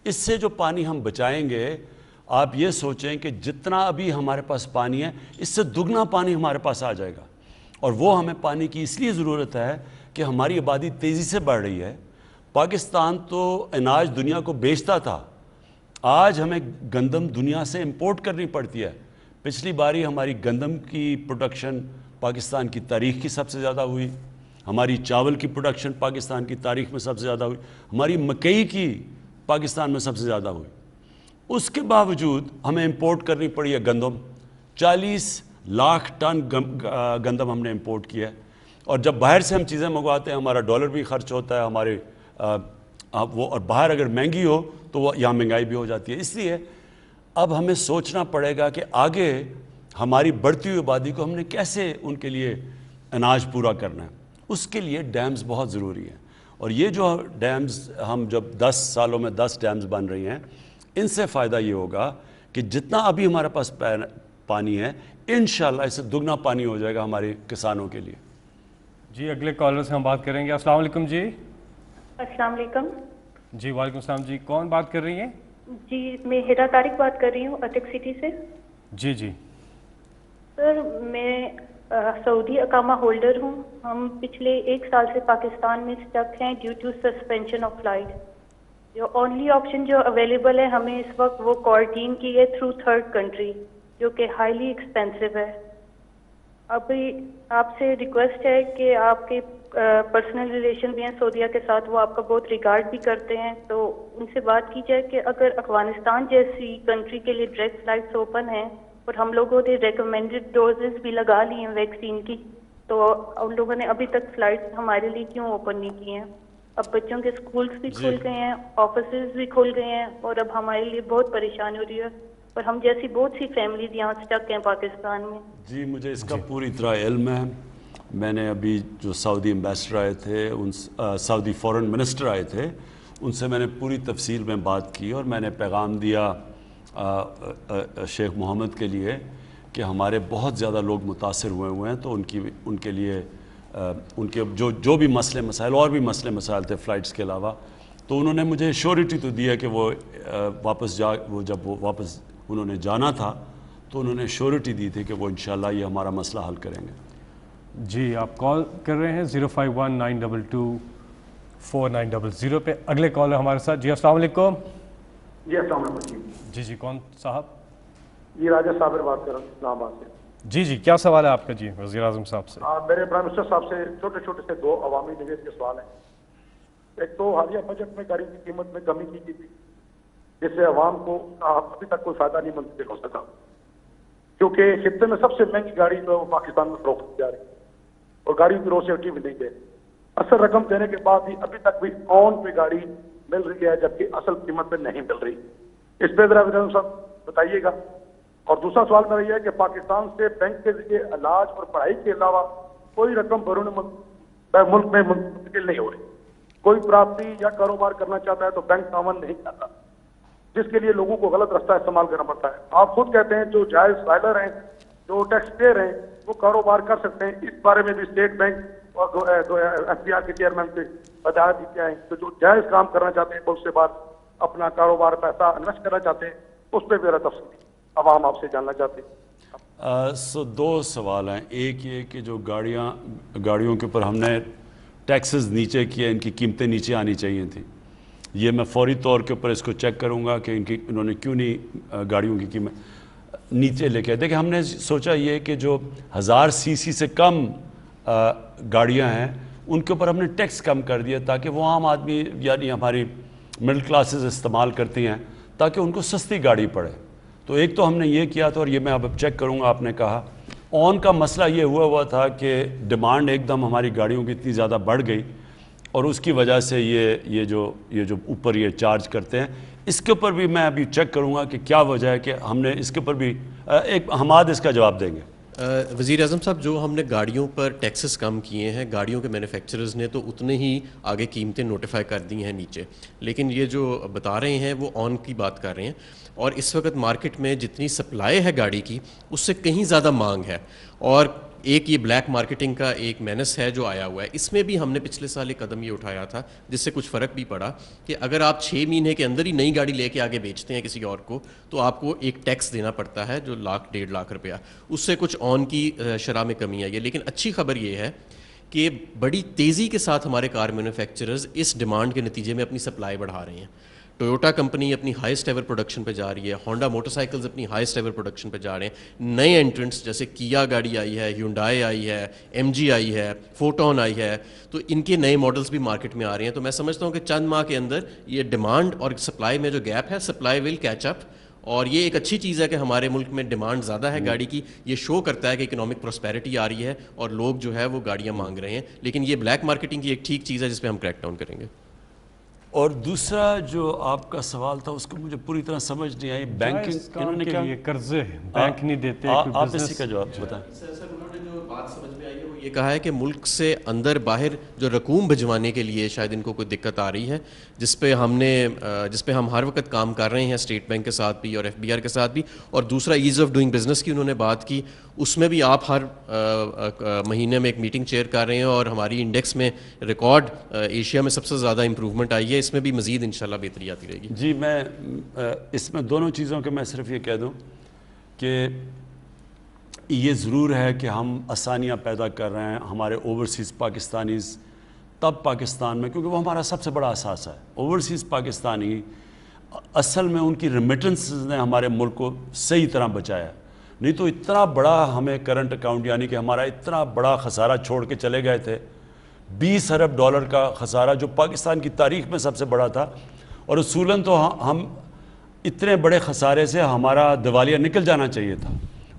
اس سے جو پانی ہم بچائیں گے, آپ یہ سوچیں کہ جتنا ابھی ہمارے پاس پانی ہے اس سے دگنا پانی ہمارے پاس آ جائے گا. اور وہ ہمیں پانی کی اس لیے ضرورت ہے کہ ہماری آبادی تیزی سے بڑھ رہی ہے. پاکستان تو اناج دنیا کو بیچتا تھا, آج ہمیں گندم دنیا سے امپورٹ کرنی پڑتی ہے. پچھلی باری ہماری گندم کی پروڈکشن پاکستان کی تاریخ کی سب سے زیادہ ہوئی, ہماری چاول کی پروڈکشن پاکستان کی تاریخ میں سب سے زیادہ ہوئی, ہماری مکئی کی پاکستان میں سب سے زیادہ ہوئی. اس کے باوجود ہمیں امپورٹ کرنی پڑی ہے گندم. 40 لاکھ ٹن گندم ہم نے امپورٹ کیا ہے. اور جب باہر سے ہم چیزیں منگواتے ہیں ہمارا ڈالر بھی خرچ ہوتا ہے ہمارے وہ, اور باہر اگر مہنگی ہو تو وہ یہاں مہنگائی بھی ہو جاتی ہے. اس لیے اب ہمیں سوچنا پڑے گا کہ آگے ہماری بڑھتی ہوئی آبادی کو ہم نے کیسے ان کے لیے اناج پورا کرنا ہے. اس کے لیے ڈیمز بہت ضروری ہیں. اور یہ جو ڈیمز ہم جب 10 سالوں میں 10 ڈیمز بن رہی ہیں, ان سے فائدہ یہ ہوگا کہ جتنا ابھی ہمارے پاس پانی ہے انشاءاللہ اس سے دگنا پانی ہو جائے گا ہمارے کسانوں کے لیے.
جی اگلے کالر سے ہم بات کریں گے. السلام علیکم. جی
السلام علیکم.
جی وعلیکم السلام. جی کون بات کر رہی ہیں؟
جی میں ہیرا طارق بات کر رہی ہوں اٹک سٹی سے.
جی جی
سر میں سعودی اقامہ ہولڈر ہوں. ہم پچھلے 1 سال سے پاکستان میں اسٹک ہیں due to suspension of flight. جو اونلی آپشن جو اویلیبل ہے ہمیں اس وقت وہ کوارنٹین کی ہے تھرو 3rd کنٹری, جو کہ ہائیلی ایکسپینسو ہے. ابھی آپ سے ریکویسٹ ہے کہ آپ کے پرسنل ریلیشن بھی ہیں سعودیہ کے ساتھ, وہ آپ کا بہت ریگارڈ بھی کرتے ہیں, تو ان سے بات کی جائے کہ اگر افغانستان جیسی کنٹری کے لیے ڈائریکٹ فلائٹس اوپن ہیں اور ہم لوگوں نے ریکمینڈڈ ڈوزز بھی لگا لی ہیں ویکسین کی, تو ان لوگوں نے ابھی تک فلائٹس ہمارے لیے کیوں اوپن نہیں کی ہیں؟ اب بچوں کے اسکولس بھی کھل گئے ہیں, آفیسز بھی کھل گئے ہیں, اور اب ہمارے لیے بہت پریشانی ہو رہی ہے, اور ہم جیسی بہت سی فیملیز یہاں اسٹک ہیں پاکستان میں.
جی مجھے اس کا پوری طرح علم ہے. میں نے ابھی جو سعودی ایمبیسڈر آئے تھے, سعودی فورن منسٹر آئے تھے, ان سے میں نے پوری تفصیل میں بات کی, اور میں نے پیغام دیا شیخ محمد کے لیے کہ ہمارے بہت زیادہ لوگ متاثر ہوئے ہیں, تو ان کے لیے ان کے جو بھی مسائل اور بھی مسائل تھے فلائٹس کے علاوہ, تو انہوں نے مجھے شیورٹی تو دی ہے کہ وہ جب وہ واپس انہوں نے جانا تھا تو انہوں نے شیورٹی دی تھی کہ وہ انشاءاللہ یہ ہمارا مسئلہ حل کریں گے.
جی آپ کال کر رہے ہیں 051-922-4900 پہ. اگلے کال ہے ہمارے ساتھ. جی السلام علیکم.
جی السلام علیکم.
جی کون صاحب؟
جی راجہ صابر بات کر رہا ہوں اسلام آباد سے.
جی کیا سوال ہے آپ کا؟ جی وزیر اعظم صاحب سے.
میرے پرائم منسٹر صاحب سے چھوٹے چھوٹے سے 2 عوامی نوید کے سوال ہیں. ایک تو حالیہ بجٹ میں گاڑی کی قیمت میں کمی کی گئی تھی, جس سے عوام کو ابھی تک کوئی فائدہ نہیں منتقل ہو سکا, کیونکہ خطے میں سب سے مہنگی گاڑی جو پاکستان میں فروخت کی جا رہی ہے, اور گاڑی کی روسیٹی بھی نہیں ہے. اصل رقم دینے کے بعد بھی ابھی تک بھی آن پہ گاڑی مل رہی ہے, جبکہ اصل قیمت پہ نہیں مل رہی. اس پہ ذرا وزیر صاحب بتائیے گا. اور دوسرا سوال میرا یہ ہے کہ پاکستان سے بینک کے ذریعے علاج اور پڑھائی کے علاوہ کوئی رقم بیرون ملک میں منتقل نہیں ہو رہی. کوئی پراپرٹی یا کاروبار کرنا چاہتا ہے تو بینک تعاون نہیں کرتا, جس کے لیے لوگوں کو غلط راستہ استعمال کرنا پڑتا ہے. آپ خود کہتے ہیں جو جائز فائلر ہیں, جو ٹیکس پیئر ہیں, وہ کاروبار کر سکتے ہیں. اس بارے میں بھی اسٹیٹ بینک اور ایف بی آر کے چیئرمین سے ہدایت دی جائے کہ جو جائز کام کرنا چاہتے ہیں ملک سے باہر اپنا کاروبار پیسہ انویسٹ کرنا چاہتے ہیں, اس پہ میرا تفصیل. عوام آپ سے جاننا چاہتے ہیں؟
سو دو سوال ہیں. ایک یہ کہ جو گاڑیوں کے اوپر ہم نے ٹیکسز نیچے کیے, ان کی قیمتیں نیچے آنی چاہیے تھیں. یہ میں فوری طور کے اوپر اس کو چیک کروں گا کہ انہوں نے کیوں نہیں گاڑیوں کی قیمت نیچے لے کے. دیکھیں ہم نے سوچا یہ کہ جو 1000 cc سے کم گاڑیاں ہیں ان کے اوپر ہم نے ٹیکس کم کر دیا تاکہ وہ عام آدمی یعنی ہماری مڈل کلاسز استعمال کرتی ہیں تاکہ ان کو سستی گاڑی پڑے. تو ایک تو ہم نے یہ کیا تھا اور یہ میں اب چیک کروں گا. آپ نے کہا آن کا مسئلہ یہ ہوا تھا کہ ڈیمانڈ ایک دم ہماری گاڑیوں کی اتنی زیادہ بڑھ گئی اور اس کی وجہ سے یہ جو اوپر یہ چارج کرتے ہیں, اس کے اوپر بھی میں ابھی چیک کروں گا کہ کیا وجہ ہے کہ ہم نے اس کے اوپر بھی ایک حماد اس کا جواب دیں گے.
وزیر اعظم صاحب, جو ہم نے گاڑیوں پر ٹیکسز کم کیے ہیں, گاڑیوں کے مینوفیکچررز نے تو اتنے ہی آگے قیمتیں نوٹیفائی کر دی ہیں نیچے, لیکن یہ جو بتا رہے ہیں وہ آن کی بات کر رہے ہیں. اور اس وقت مارکیٹ میں جتنی سپلائی ہے گاڑی کی اس سے کہیں زیادہ مانگ ہے. اور ایک یہ بلیک مارکیٹنگ کا ایک مینس ہے جو آیا ہوا ہے. اس میں بھی ہم نے پچھلے سال ایک قدم یہ اٹھایا تھا جس سے کچھ فرق بھی پڑا کہ اگر آپ 6 مہینے کے اندر ہی نئی گاڑی لے کے آگے بیچتے ہیں کسی اور کو تو آپ کو ایک ٹیکس دینا پڑتا ہے جو 1,00,000 1,50,000 روپیہ. اس سے کچھ آن کی شرح میں کمی آئی ہے. لیکن اچھی خبر یہ ہے کہ بڑی تیزی کے ساتھ ہمارے کار مینوفیکچررز اس ڈیمانڈ کے نتیجے میں اپنی سپلائی بڑھا رہے ہیں. ٹویوٹا کمپنی اپنی ہائیسٹ ایور پروڈکشن پہ جا رہی ہے, ہونڈا موٹر سائیکلز اپنی ہائیسٹ ایور پروڈکشن پہ جا رہے ہیں. نئے انٹرنٹس جیسے کیا گاڑی آئی ہے, ہیونڈائی آئی ہے, ایم جی آئی ہے, فوٹون آئی ہے, تو ان کے نئے ماڈلز بھی مارکیٹ میں آ رہے ہیں. تو میں سمجھتا ہوں کہ چند ماہ کے اندر یہ ڈیمانڈ اور سپلائی میں جو گیپ ہے, سپلائی ول کیچ اپ. اور یہ ایک اچھی چیز ہے کہ ہمارے ملک میں ڈیمانڈ زیادہ ہے گاڑی کی. یہ شو کرتا ہے کہ اکنامک پراسپیرٹی آ رہی ہے اور لوگ جو ہے وہ گاڑیاں مانگ رہے ہیں. لیکن یہ بلیک مارکیٹنگ کی ایک ٹھیک چیز ہے جس پہ ہم کریک ڈاؤن کریں گے.
اور دوسرا جو آپ کا سوال تھا اس کو مجھے پوری طرح سمجھ نہیں آئی. بینکنگ انہوں نے کیا
قرضے بینک نہیں دیتے,
آپ اسی کا جواب بتائیں.
سر انہوں نے جو بات سمجھ میں آئی ہے وہ یہ کہا ہے کہ ملک سے اندر باہر جو رقوم بھجوانے کے لیے شاید ان کو کوئی دقت آ رہی ہے, جس پہ ہم ہر وقت کام کر رہے ہیں اسٹیٹ بینک کے ساتھ بھی اور ایف بی آر کے ساتھ بھی. اور دوسرا ایز آف ڈوئنگ بزنس کی انہوں نے بات کی, اس میں بھی آپ ہر مہینے میں ایک میٹنگ چیئر کر رہے ہیں اور ہماری انڈیکس میں ریکارڈ ایشیا میں سب سے زیادہ امپروومنٹ آئی ہے. اس میں بھی مزید انشاءاللہ بہتری آتی رہے گی.
جی میں اس میں دونوں چیزوں کے میں صرف یہ کہہ دوں کہ یہ ضرور ہے کہ ہم آسانیاں پیدا کر رہے ہیں ہمارے اوورسیز پاکستانیز تب پاکستان میں, کیونکہ وہ ہمارا سب سے بڑا اثاثہ ہے. اوورسیز پاکستانی اصل میں ان کی ریمیٹنسز نے ہمارے ملک کو صحیح طرح بچایا. نہیں تو اتنا بڑا ہمیں کرنٹ اکاؤنٹ یعنی کہ ہمارا اتنا بڑا خسارہ چھوڑ کے چلے گئے تھے, $20 ارب کا خسارہ جو پاکستان کی تاریخ میں سب سے بڑا تھا. اور اصولاً تو ہم اتنے بڑے خسارے سے ہمارا دیوالیہ نکل جانا چاہیے تھا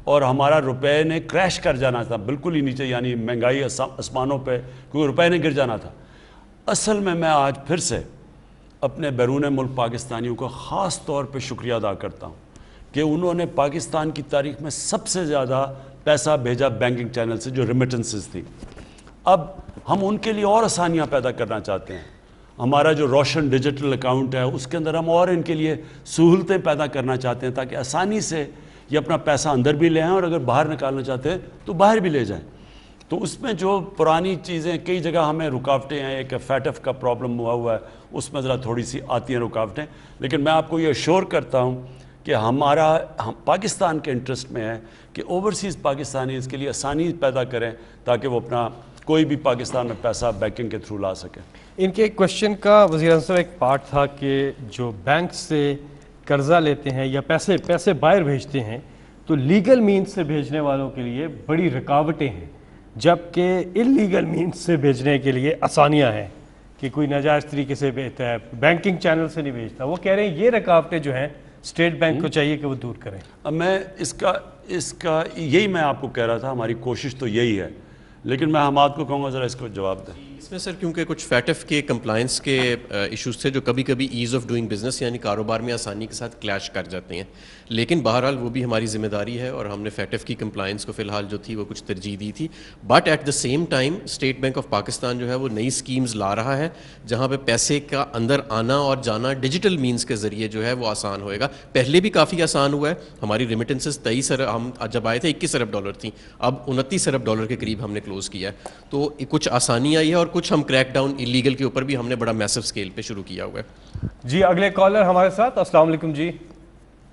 اور ہمارا روپے نے کریش کر جانا تھا بالکل ہی نیچے, یعنی مہنگائی آسمانوں پہ, کیونکہ روپے نے گر جانا تھا. اصل میں آج پھر سے اپنے بیرون ملک پاکستانیوں کو خاص طور پہ شکریہ ادا کرتا ہوں کہ انہوں نے پاکستان کی تاریخ میں سب سے زیادہ پیسہ بھیجا بینکنگ چینل سے جو ریمیٹنسز تھی. اب ہم ان کے لیے اور آسانیاں پیدا کرنا چاہتے ہیں. ہمارا جو روشن ڈیجیٹل اکاؤنٹ ہے اس کے اندر ہم اور ان کے لیے سہولتیں پیدا کرنا چاہتے ہیں تاکہ آسانی سے یہ اپنا پیسہ اندر بھی لے آئیں اور اگر باہر نکالنا چاہتے ہیں تو باہر بھی لے جائیں. تو اس میں جو پرانی چیزیں کئی جگہ ہمیں رکاوٹیں ہیں, ایک فیٹ ایف کا پرابلم ہوا ہے اس میں ذرا تھوڑی سی آتی ہیں رکاوٹیں, لیکن میں آپ کو یہ اشور کرتا ہوں کہ ہمارا پاکستان کے انٹرسٹ میں ہے کہ اوورسیز پاکستانی اس کے لیے آسانی پیدا کریں تاکہ وہ اپنا کوئی بھی پاکستان میں پیسہ بینکنگ کے تھرو لا سکیں.
ان کے ایک کوشچن کا وزیر اعظم ایک پارٹ تھا کہ جو بینک سے قرضہ لیتے ہیں یا پیسے باہر بھیجتے ہیں تو لیگل مینز سے بھیجنے والوں کے لیے بڑی رکاوٹیں ہیں, جبکہ انلیگل مینز سے بھیجنے کے لیے آسانیاں ہیں کہ کوئی ناجائز طریقے سے بھیجتا ہے, بینکنگ چینل سے نہیں بھیجتا. وہ کہہ رہے ہیں یہ رکاوٹیں جو ہیں اسٹیٹ بینک کو چاہیے کہ وہ دور کریں.
میں اس کا یہی میں آپ کو کہہ رہا تھا, ہماری کوشش تو یہی ہے, لیکن میں حماد کو کہوں گا ذرا اس کو جواب دیں.
اس میں سر کیونکہ کچھ فیٹ ایف کے کمپلائنس کے ایشوز تھے جو کبھی کبھی ایز آف ڈوئنگ بزنس یعنی کاروبار میں آسانی کے ساتھ کلیش کر جاتے ہیں, لیکن بہرحال وہ بھی ہماری ذمہ داری ہے اور ہم نے فیٹ ایف کی کمپلائنس کو فی الحال جو تھی وہ کچھ ترجیح دی تھی. But at the same time State Bank of Pakistan جو ہے وہ نئی اسکیمز لا رہا ہے جہاں پہ پیسے کا اندر آنا اور جانا ڈیجیٹل مینز کے ذریعے جو ہے وہ آسان ہوئے گا. پہلے بھی کافی آسان ہوا ہے, ہماری ریمیٹنسز 23 ارب, ہم جب آئے تھے $21 ارب تھیں, اب $29 ارب کے قریب ہم نے کلوز کیا ہے. تو کچھ آسانی آئی ہے اور کچھ ہم کریک ڈاؤن ایلیگل کے اوپر بھی ہم نے بڑا میسو اسکیل پہ شروع کیا ہوا ہے.
جی اگلے کالر ہمارے ساتھ. السلام علیکم. جی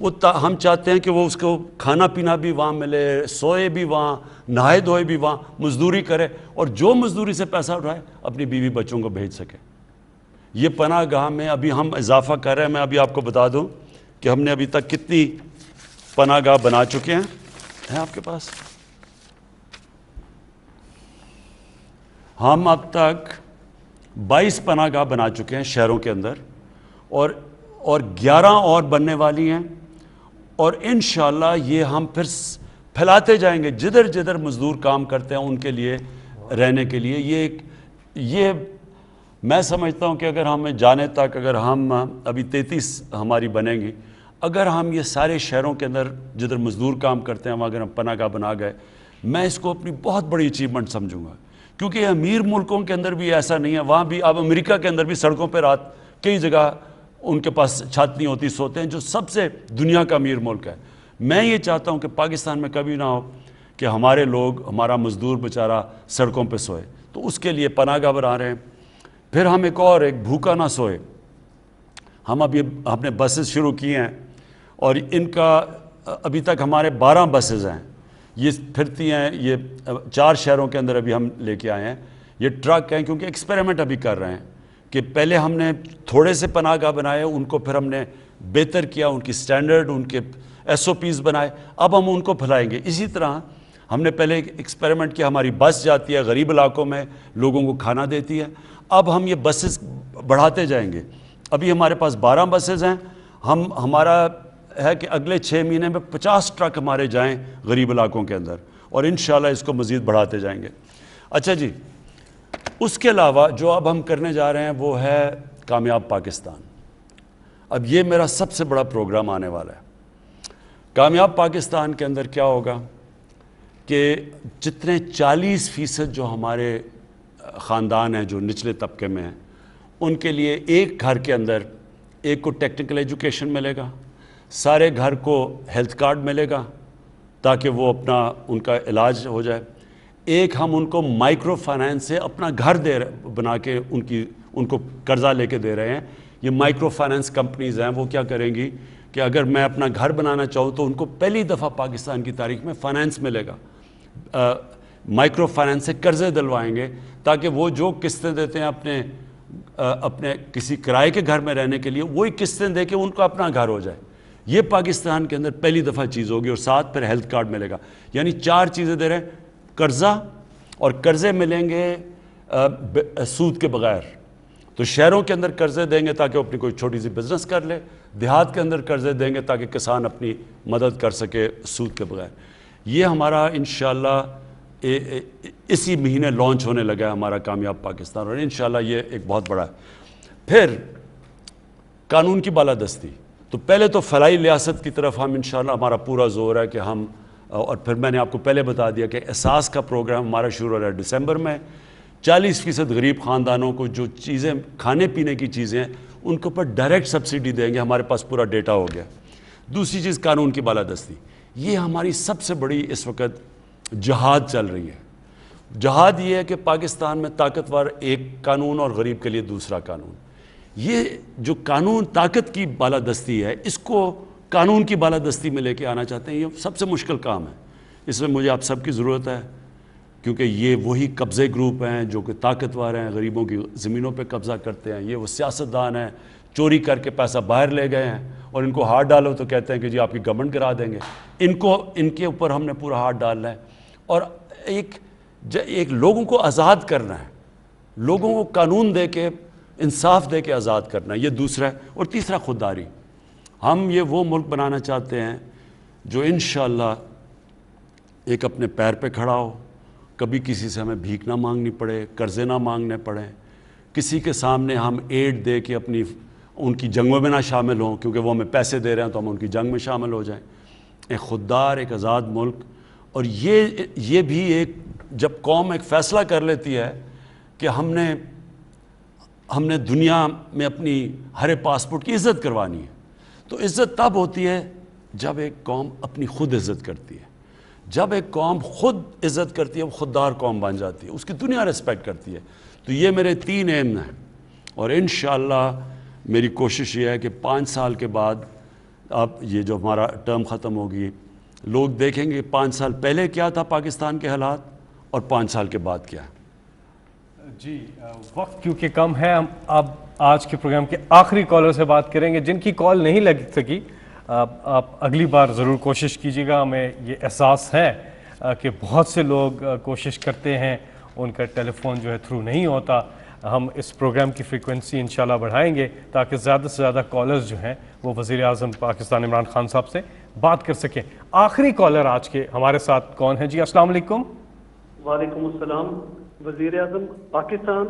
ہم چاہتے ہیں کہ وہ اس کو کھانا پینا بھی وہاں ملے, سوئے بھی وہاں, نہائے دھوئے بھی وہاں, مزدوری کرے, اور جو مزدوری سے پیسہ اٹھائے اپنی بیوی بچوں کو بھیج سکے. یہ پناہ گاہ میں ابھی ہم اضافہ کر رہے ہیں. میں ابھی آپ کو بتا دوں کہ ہم نے ابھی تک کتنی پناہ گاہ بنا چکے ہیں آپ کے پاس. ہم اب تک 22 پناہ گاہ بنا چکے ہیں شہروں کے اندر, اور 11 اور بننے والی ہیں, اور انشاءاللہ یہ ہم پھر پھیلاتے جائیں گے جدھر جدھر مزدور کام کرتے ہیں ان کے لیے رہنے کے لیے. یہ میں سمجھتا ہوں کہ اگر ہمیں جانے تک, اگر ہم ابھی 33 ہماری بنیں گی, اگر ہم یہ سارے شہروں کے اندر جدھر مزدور کام کرتے ہیں وہاں اگر ہم پناہ گاہ بنا گئے, میں اس کو اپنی بہت بڑی اچیومنٹ سمجھوں گا. کیونکہ امیر ملکوں کے اندر بھی ایسا نہیں ہے, وہاں بھی اب امریکہ کے اندر بھی سڑکوں پہ رات کئی جگہ ان کے پاس چھت نہیں ہوتی, سوتے ہیں, جو سب سے دنیا کا امیر ملک ہے. میں یہ چاہتا ہوں کہ پاکستان میں کبھی نہ ہو کہ ہمارے لوگ, ہمارا مزدور بیچارہ سڑکوں پہ سوئے. تو اس کے لیے پناہ گاہ بنا رہے ہیں. پھر ہم ایک بھوکا نہ سوئے, ہم ہم نے بسز شروع کی ہیں, اور ان کا ابھی تک ہمارے 12 بسز ہیں, یہ پھرتی ہیں. یہ 4 شہروں کے اندر ابھی ہم لے کے آئے ہیں. یہ ٹرک ہیں, کیونکہ ایکسپیریمنٹ ابھی کر رہے ہیں کہ پہلے ہم نے تھوڑے سے پناہ گاہ بنائے, ان کو پھر ہم نے بہتر کیا, ان کی سٹینڈرڈ, ان کے SOPs بنائے, اب ہم ان کو پھیلائیں گے. اسی طرح ہم نے پہلے ایکسپیریمنٹ کیا, ہماری بس جاتی ہے غریب علاقوں میں, لوگوں کو کھانا دیتی ہے. اب ہم یہ بسز بڑھاتے جائیں گے. ابھی ہمارے پاس 12 بسز ہیں. ہمارا ہے کہ اگلے 6 مہینے میں 50 ٹرک ہمارے جائیں غریب علاقوں کے اندر, اور انشاءاللہ اس کو مزید بڑھاتے جائیں گے. اچھا جی, اس کے علاوہ جو اب ہم کرنے جا رہے ہیں وہ ہے کامیاب پاکستان. اب یہ میرا سب سے بڑا پروگرام آنے والا ہے. کامیاب پاکستان کے اندر کیا ہوگا کہ جتنے 40% جو ہمارے خاندان ہیں جو نچلے طبقے میں ہیں, ان کے لیے ایک گھر کے اندر ایک کو ٹیکنیکل ایجوکیشن ملے گا, سارے گھر کو ہیلتھ کارڈ ملے گا تاکہ وہ اپنا ان کا علاج ہو جائے. ایک ہم ان کو مائکرو فائنانس سے اپنا گھر بنا کے ان کو قرضہ لے کے دے رہے ہیں. یہ مائکرو فائنانس کمپنیز ہیں, وہ کیا کریں گی کہ اگر میں اپنا گھر بنانا چاہوں تو ان کو پہلی دفعہ پاکستان کی تاریخ میں فائنانس ملے گا. مائکرو فائنانس سے قرضے دلوائیں گے تاکہ وہ جو قسطیں دیتے ہیں اپنے کسی کرائے کے گھر میں رہنے کے لیے, وہی قسطیں دے کے ان کو اپنا گھر ہو جائے. یہ پاکستان کے اندر پہلی دفعہ چیز ہوگی, اور ساتھ پھر ہیلتھ کارڈ ملے گا. یعنی 4 چیزیں دے رہے ہیں, قرضہ, اور قرضے ملیں گے سود کے بغیر. تو شہروں کے اندر قرضے دیں گے تاکہ وہ اپنی کوئی چھوٹی سی بزنس کر لے, دیہات کے اندر قرضے دیں گے تاکہ کسان اپنی مدد کر سکے سود کے بغیر. یہ ہمارا انشاءاللہ اسی مہینے لانچ ہونے لگا ہے ہمارا کامیاب پاکستان, اور انشاءاللہ یہ ایک بہت بڑا ہے. پھر قانون کی بالادستی. تو پہلے تو فلاحی ریاست کی طرف ہم انشاءاللہ ہمارا پورا زور ہے کہ ہم, اور پھر میں نے آپ کو پہلے بتا دیا کہ احساس کا پروگرام ہمارا شروع ہو رہا ہے دسمبر میں. 40% غریب خاندانوں کو جو چیزیں کھانے پینے کی چیزیں ہیں ان کے اوپر ڈائریکٹ سبسڈی دیں گے. ہمارے پاس پورا ڈیٹا ہو گیا. دوسری چیز قانون کی بالادستی. یہ ہماری سب سے بڑی اس وقت جہاد چل رہی ہے. جہاد یہ ہے کہ پاکستان میں طاقتور ایک قانون اور غریب کے لیے دوسرا قانون. یہ جو قانون طاقت کی بالادستی ہے, اس کو قانون کی بالادستی میں لے کے آنا چاہتے ہیں. یہ سب سے مشکل کام ہے. اس میں مجھے آپ سب کی ضرورت ہے, کیونکہ یہ وہی قبضے گروپ ہیں جو کہ طاقتور ہیں, غریبوں کی زمینوں پہ قبضہ کرتے ہیں. یہ وہ سیاستدان ہیں, چوری کر کے پیسہ باہر لے گئے ہیں, اور ان کو ہاتھ ڈالو تو کہتے ہیں کہ جی آپ کی گورنمنٹ کرا دیں گے. ان کے اوپر ہم نے پورا ہاتھ ڈالنا ہے, اور ایک لوگوں کو آزاد کرنا ہے, لوگوں کو قانون دے کے, انصاف دے کے آزاد کرنا ہے. یہ دوسرا ہے. اور تیسرا خودداری. ہم یہ وہ ملک بنانا چاہتے ہیں جو انشاءاللہ ایک اپنے پیر پہ کھڑا ہو, کبھی کسی سے ہمیں بھیک نہ مانگنی پڑے, قرضے نہ مانگنے پڑیں, کسی کے سامنے ہم ایڈ دے کے ان کی جنگوں میں نہ شامل ہوں, کیونکہ وہ ہمیں پیسے دے رہے ہیں تو ہم ان کی جنگ میں شامل ہو جائیں. ایک خوددار, ایک آزاد ملک. اور یہ بھی ایک, جب قوم ایک فیصلہ کر لیتی ہے کہ ہم نے دنیا میں اپنی ہر پاسپورٹ کی عزت کروانی ہے, تو عزت تب ہوتی ہے جب ایک قوم اپنی خود عزت کرتی ہے. جب ایک قوم خود عزت کرتی ہے وہ خوددار قوم بن جاتی ہے, اس کی دنیا ریسپیکٹ کرتی ہے. تو یہ میرے 3 ایم ہیں, اور انشاءاللہ میری کوشش یہ ہے کہ 5 سال کے بعد اب یہ جو ہمارا ٹرم ختم ہوگی، لوگ دیکھیں گے 5 سال پہلے کیا تھا پاکستان کے حالات اور 5 سال کے بعد کیا ہے۔
جی وقت کیونکہ کم ہے، ہم اب آج کے پروگرام کے آخری کالر سے بات کریں گے جن کی کال نہیں لگ سکی۔ آپ اگلی بار ضرور کوشش کیجیے گا، ہمیں یہ احساس ہے کہ بہت سے لوگ کوشش کرتے ہیں، ان کا ٹیلی فون جو ہے تھرو نہیں ہوتا۔ ہم اس پروگرام کی فریکوینسی انشاءاللہ بڑھائیں گے تاکہ زیادہ سے زیادہ کالرز جو ہیں وہ وزیر اعظم پاکستان عمران خان صاحب سے بات کر سکیں۔ آخری کالر آج کے ہمارے ساتھ کون ہے؟ جی السلام علیکم۔
وعلیکم السلام، وزیر اعظم پاکستان۔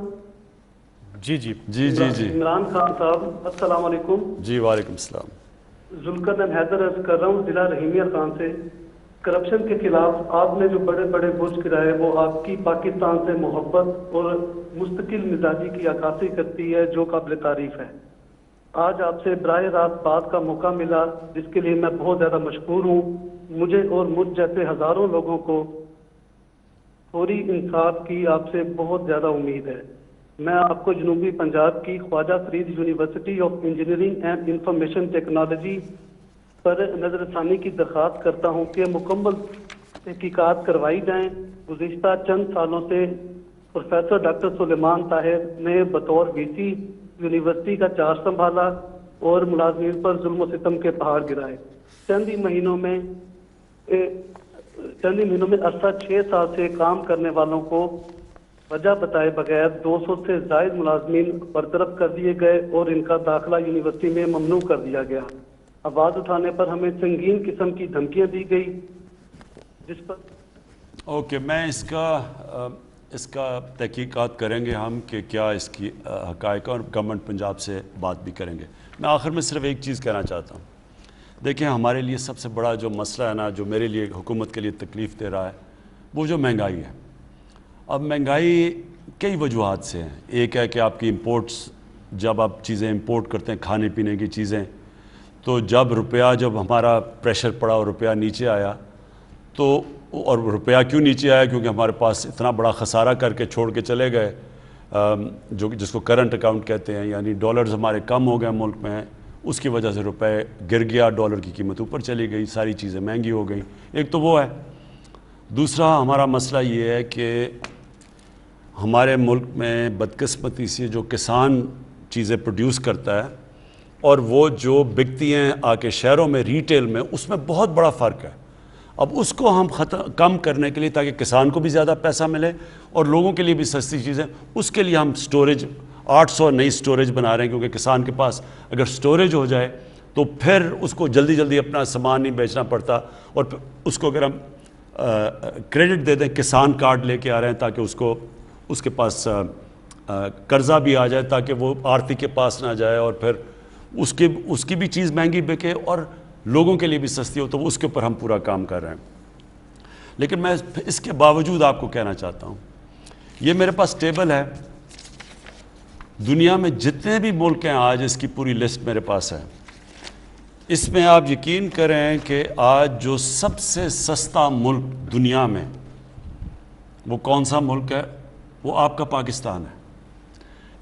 جی جی
جی جی جی
عمران خان صاحب السلام علیکم۔
جی وعلیکم السلام۔
ذوالقرنین حیدر عرض کر رہا ہوں ضلع رحیمیہ خان سے۔ کرپشن کے خلاف آپ نے جو بڑے بڑے برج گرائے وہ آپ کی پاکستان سے محبت اور مستقل مزاجی کی عکاسی کرتی ہے جو قابل تعریف ہے۔ آج آپ سے براہ راست بات کا موقع ملا جس کے لیے میں بہت زیادہ مشکور ہوں۔ مجھے اور مجھ جیسے ہزاروں لوگوں کو فوری انصاف کی آپ سے بہت زیادہ امید ہے۔ میں آپ کو جنوبی پنجاب کی Khwaja Farid university of engineering and information technology پر نظر ثانی کی درخواست کرتا ہوں کہ مکمل تحقیقات کروائی جائیں۔ گزشتہ چند سالوں سے پروفیسر ڈاکٹر سلیمان طاہر نے بطور وی سی یونیورسٹی کا چارج سنبھالا اور ملازمین پر ظلم و ستم کے پہاڑ گرائے۔ چند ہی مہینوں میں عرصہ 6 سال سے کام کرنے والوں کو وجہ بتائے بغیر 200 سے زائد ملازمین برطرف کر دیے گئے اور ان کا داخلہ یونیورسٹی میں ممنوع کر دیا گیا۔ آواز اٹھانے پر ہمیں سنگین قسم کی دھمکیاں دی گئی جس پر
اوکے میں اس کا تحقیقات کریں گے ہم کہ کیا اس کی حقائق، اور گورنمنٹ پنجاب سے بات بھی کریں گے۔ میں آخر میں صرف ایک چیز کہنا چاہتا ہوں، دیکھیں ہمارے لیے سب سے بڑا جو مسئلہ ہے نا، جو میرے لیے حکومت کے لیے تکلیف دے رہا ہے، وہ جو مہنگائی ہے۔ اب مہنگائی کئی وجوہات سے ہیں۔ ایک ہے کہ آپ کی امپورٹس، جب آپ چیزیں امپورٹ کرتے ہیں کھانے پینے کی چیزیں، تو جب ہمارا پریشر پڑا اور روپیہ نیچے آیا تو، اور روپیہ کیوں نیچے آیا؟ کیونکہ ہمارے پاس اتنا بڑا خسارہ کر کے چھوڑ کے چلے گئے، جس کو کرنٹ اکاؤنٹ کہتے ہیں، یعنی ڈالرز ہمارے کم ہو گئے ملک میں، اس کی وجہ سے روپے گر گیا، ڈالر کی قیمت اوپر چلی گئی، ساری چیزیں مہنگی ہو گئی۔ ایک تو وہ ہے۔ دوسرا ہمارا مسئلہ یہ ہے کہ ہمارے ملک میں بدقسمتی سے جو کسان چیزیں پروڈیوس کرتا ہے اور وہ جو بکتی ہیں آ کے شہروں میں ریٹیل میں، اس میں بہت بڑا فرق ہے۔ اب اس کو ہم کم کرنے کے لیے، تاکہ کسان کو بھی زیادہ پیسہ ملے اور لوگوں کے لیے بھی سستی چیزیں، اس کے لیے ہم سٹوریج 800 نئی سٹوریج بنا رہے ہیں، کیونکہ کسان کے پاس اگر سٹوریج ہو جائے تو پھر اس کو جلدی جلدی اپنا سامان نہیں بیچنا پڑتا، اور پھر اس کو اگر ہم کریڈٹ دے دیں، کسان کارڈ لے کے آ رہے ہیں تاکہ اس کے پاس قرضہ بھی آ جائے، تاکہ وہ آرتی کے پاس نہ جائے اور پھر اس کی بھی چیز مہنگی بکے اور لوگوں کے لیے بھی سستی ہو، تو اس کے اوپر ہم پورا کام کر رہے ہیں۔ لیکن میں اس کے باوجود آپ کو کہنا چاہتا ہوں، یہ میرے پاس ٹیبل ہے، دنیا میں جتنے بھی ملک ہیں آج، اس کی پوری لسٹ میرے پاس ہے۔ اس میں آپ یقین کریں کہ آج جو سب سے سستا ملک دنیا میں، وہ کون سا ملک ہے؟ وہ آپ کا پاکستان ہے۔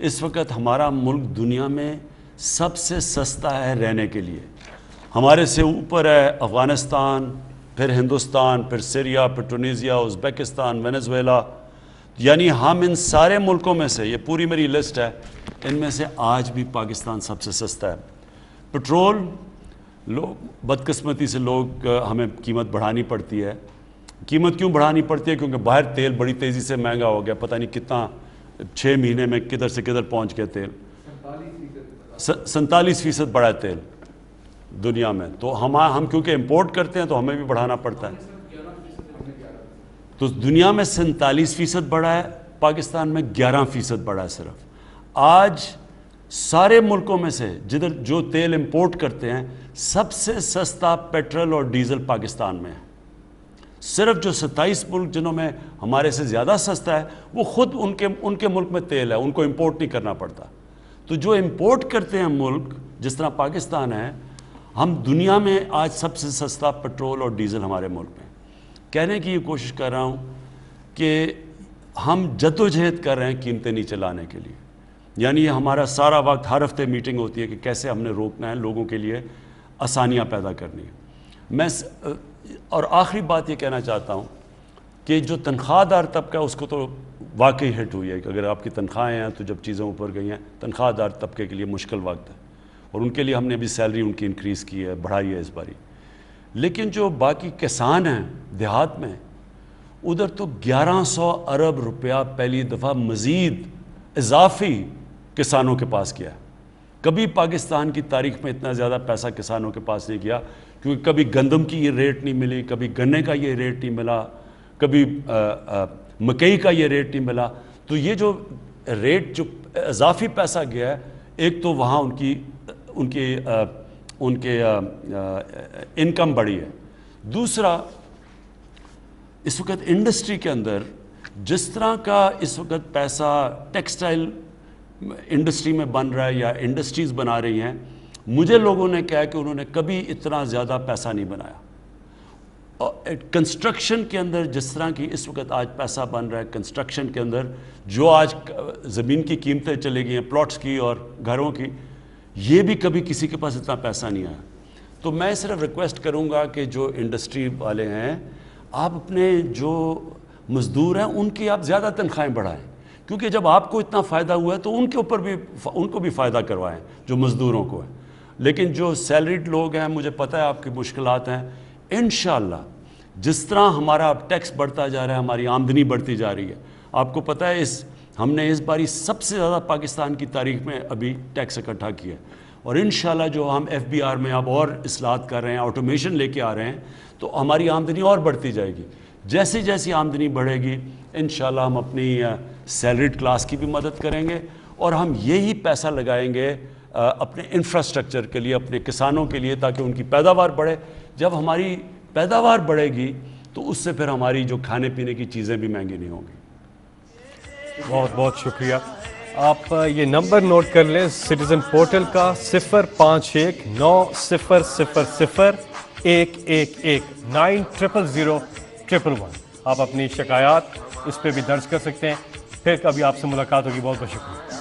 اس وقت ہمارا ملک دنیا میں سب سے سستا ہے رہنے کے لیے۔ ہمارے سے اوپر ہے افغانستان، پھر ہندوستان، پھر سیریا، پھر ٹونیزیا، ازبیکستان، وینزویلا، یعنی ہم ان سارے ملکوں میں سے، یہ پوری میری لسٹ ہے، ان میں سے آج بھی پاکستان سب سے سستا ہے۔ پٹرول، بدقسمتی سے ہمیں قیمت بڑھانی پڑتی ہے۔ قیمت کیوں بڑھانی پڑتی ہے؟ کیونکہ باہر تیل بڑی تیزی سے مہنگا ہو گیا، پتہ نہیں کتنا 6 مہینے میں کدھر سے کدھر پہنچ گیا تیل، 47% بڑھا ہے تیل دنیا میں۔ تو ہم کیونکہ امپورٹ کرتے ہیں تو ہمیں بھی بڑھانا پڑتا ہے۔ تو دنیا میں 47% بڑھا ہے، پاکستان میں 11% بڑھا ہے صرف۔ آج سارے ملکوں میں سے جو تیل امپورٹ کرتے ہیں، سب سے سستا پیٹرول اور ڈیزل پاکستان میں ہے۔ صرف جو 27 ملک جنہوں میں ہمارے سے زیادہ سستا ہے، وہ خود ان کے ملک میں تیل ہے، ان کو امپورٹ نہیں کرنا پڑتا۔ تو جو امپورٹ کرتے ہیں ملک جس طرح پاکستان ہے، ہم دنیا میں آج سب سے سستا پیٹرول اور ڈیزل ہمارے ملک میں۔ کہنے کی یہ کوشش کر رہا ہوں کہ ہم جدوجہد کر رہے ہیں قیمتیں نیچے لانے کے لیے، یعنی ہمارا سارا وقت، ہر ہفتے میٹنگ ہوتی ہے کہ کیسے ہم نے روکنا ہے لوگوں کے لیے آسانیاں پیدا کرنی ہے۔ میں اور آخری بات یہ کہنا چاہتا ہوں کہ جو تنخواہ دار طبقہ ہے اس کو تو واقعی ہٹ ہوئی ہے کہ اگر آپ کی تنخواہیں ہیں تو جب چیزیں اوپر گئی ہیں تنخواہ دار طبقے کے لیے مشکل وقت ہے، اور ان کے لیے ہم نے ابھی سیلری ان کی انکریز کی ہے، بڑھائی ہے اس باری۔ لیکن جو باقی کسان ہیں دیہات میں، ادھر تو 1100 ارب روپیہ پہلی دفعہ مزید اضافی کسانوں کے پاس کیا ہے۔ کبھی پاکستان کی تاریخ میں اتنا زیادہ پیسہ کسانوں کے پاس نہیں کیا، کیونکہ کبھی گندم کی یہ ریٹ نہیں ملی، کبھی گنے کا یہ ریٹ نہیں ملا، کبھی مکئی کا یہ ریٹ نہیں ملا۔ تو یہ جو ریٹ جو اضافی پیسہ گیا ہے، ایک تو وہاں ان کے انکم بڑھی ہے، دوسرا اس وقت انڈسٹری کے اندر جس طرح کا اس وقت پیسہ ٹیکسٹائل انڈسٹری میں بن رہا ہے یا انڈسٹریز بنا رہی ہیں، مجھے لوگوں نے کہا کہ انہوں نے کبھی اتنا زیادہ پیسہ نہیں بنایا۔ کنسٹرکشن کے اندر جس طرح کی اس وقت آج پیسہ بن رہا ہے کنسٹرکشن کے اندر، جو آج زمین کی قیمتیں چلے گئی ہیں پلاٹس کی اور گھروں کی، یہ بھی کبھی کسی کے پاس اتنا پیسہ نہیں آیا۔ تو میں صرف ریکویسٹ کروں گا کہ جو انڈسٹری والے ہیں، آپ اپنے جو مزدور ہیں ان کی آپ زیادہ تنخواہیں بڑھائیں، کیونکہ جب آپ کو اتنا فائدہ ہوا ہے تو ان کے اوپر بھی ان کو بھی فائدہ کروائیں جو مزدوروں کو ہے۔ لیکن جو سیلریڈ لوگ ہیں، مجھے پتہ ہے آپ کی مشکلات ہیں، انشاءاللہ جس طرح ہمارا اب ٹیکس بڑھتا جا رہا ہے، ہماری آمدنی بڑھتی جا رہی ہے، آپ کو پتہ ہے ہم نے اس باری سب سے زیادہ پاکستان کی تاریخ میں ابھی ٹیکس اکٹھا کیا ہے، اور انشاءاللہ جو ہم FBR میں اب اور اصلاحات کر رہے ہیں، آٹومیشن لے کے آ رہے ہیں، تو ہماری آمدنی اور بڑھتی جائے گی۔ جیسی جیسی آمدنی بڑھے گی انشاءاللہ ہم اپنی سیلریڈ کلاس کی بھی مدد کریں گے، اور ہم یہی پیسہ لگائیں گے اپنے انفراسٹرکچر کے لیے، اپنے کسانوں کے لیے، تاکہ ان کی پیداوار بڑھے۔ جب ہماری پیداوار بڑھے گی تو اس سے پھر ہماری جو کھانے پینے کی چیزیں بھی مہنگی نہیں ہوں گی۔
بہت بہت شکریہ۔ آپ یہ نمبر نوٹ کر لیں سٹیزن پورٹل کا 05190000111 آپ اپنی شکایات اس پہ بھی درج کر سکتے ہیں۔ پھر کبھی آپ سے ملاقات ہوگی۔ بہت بہت شکریہ۔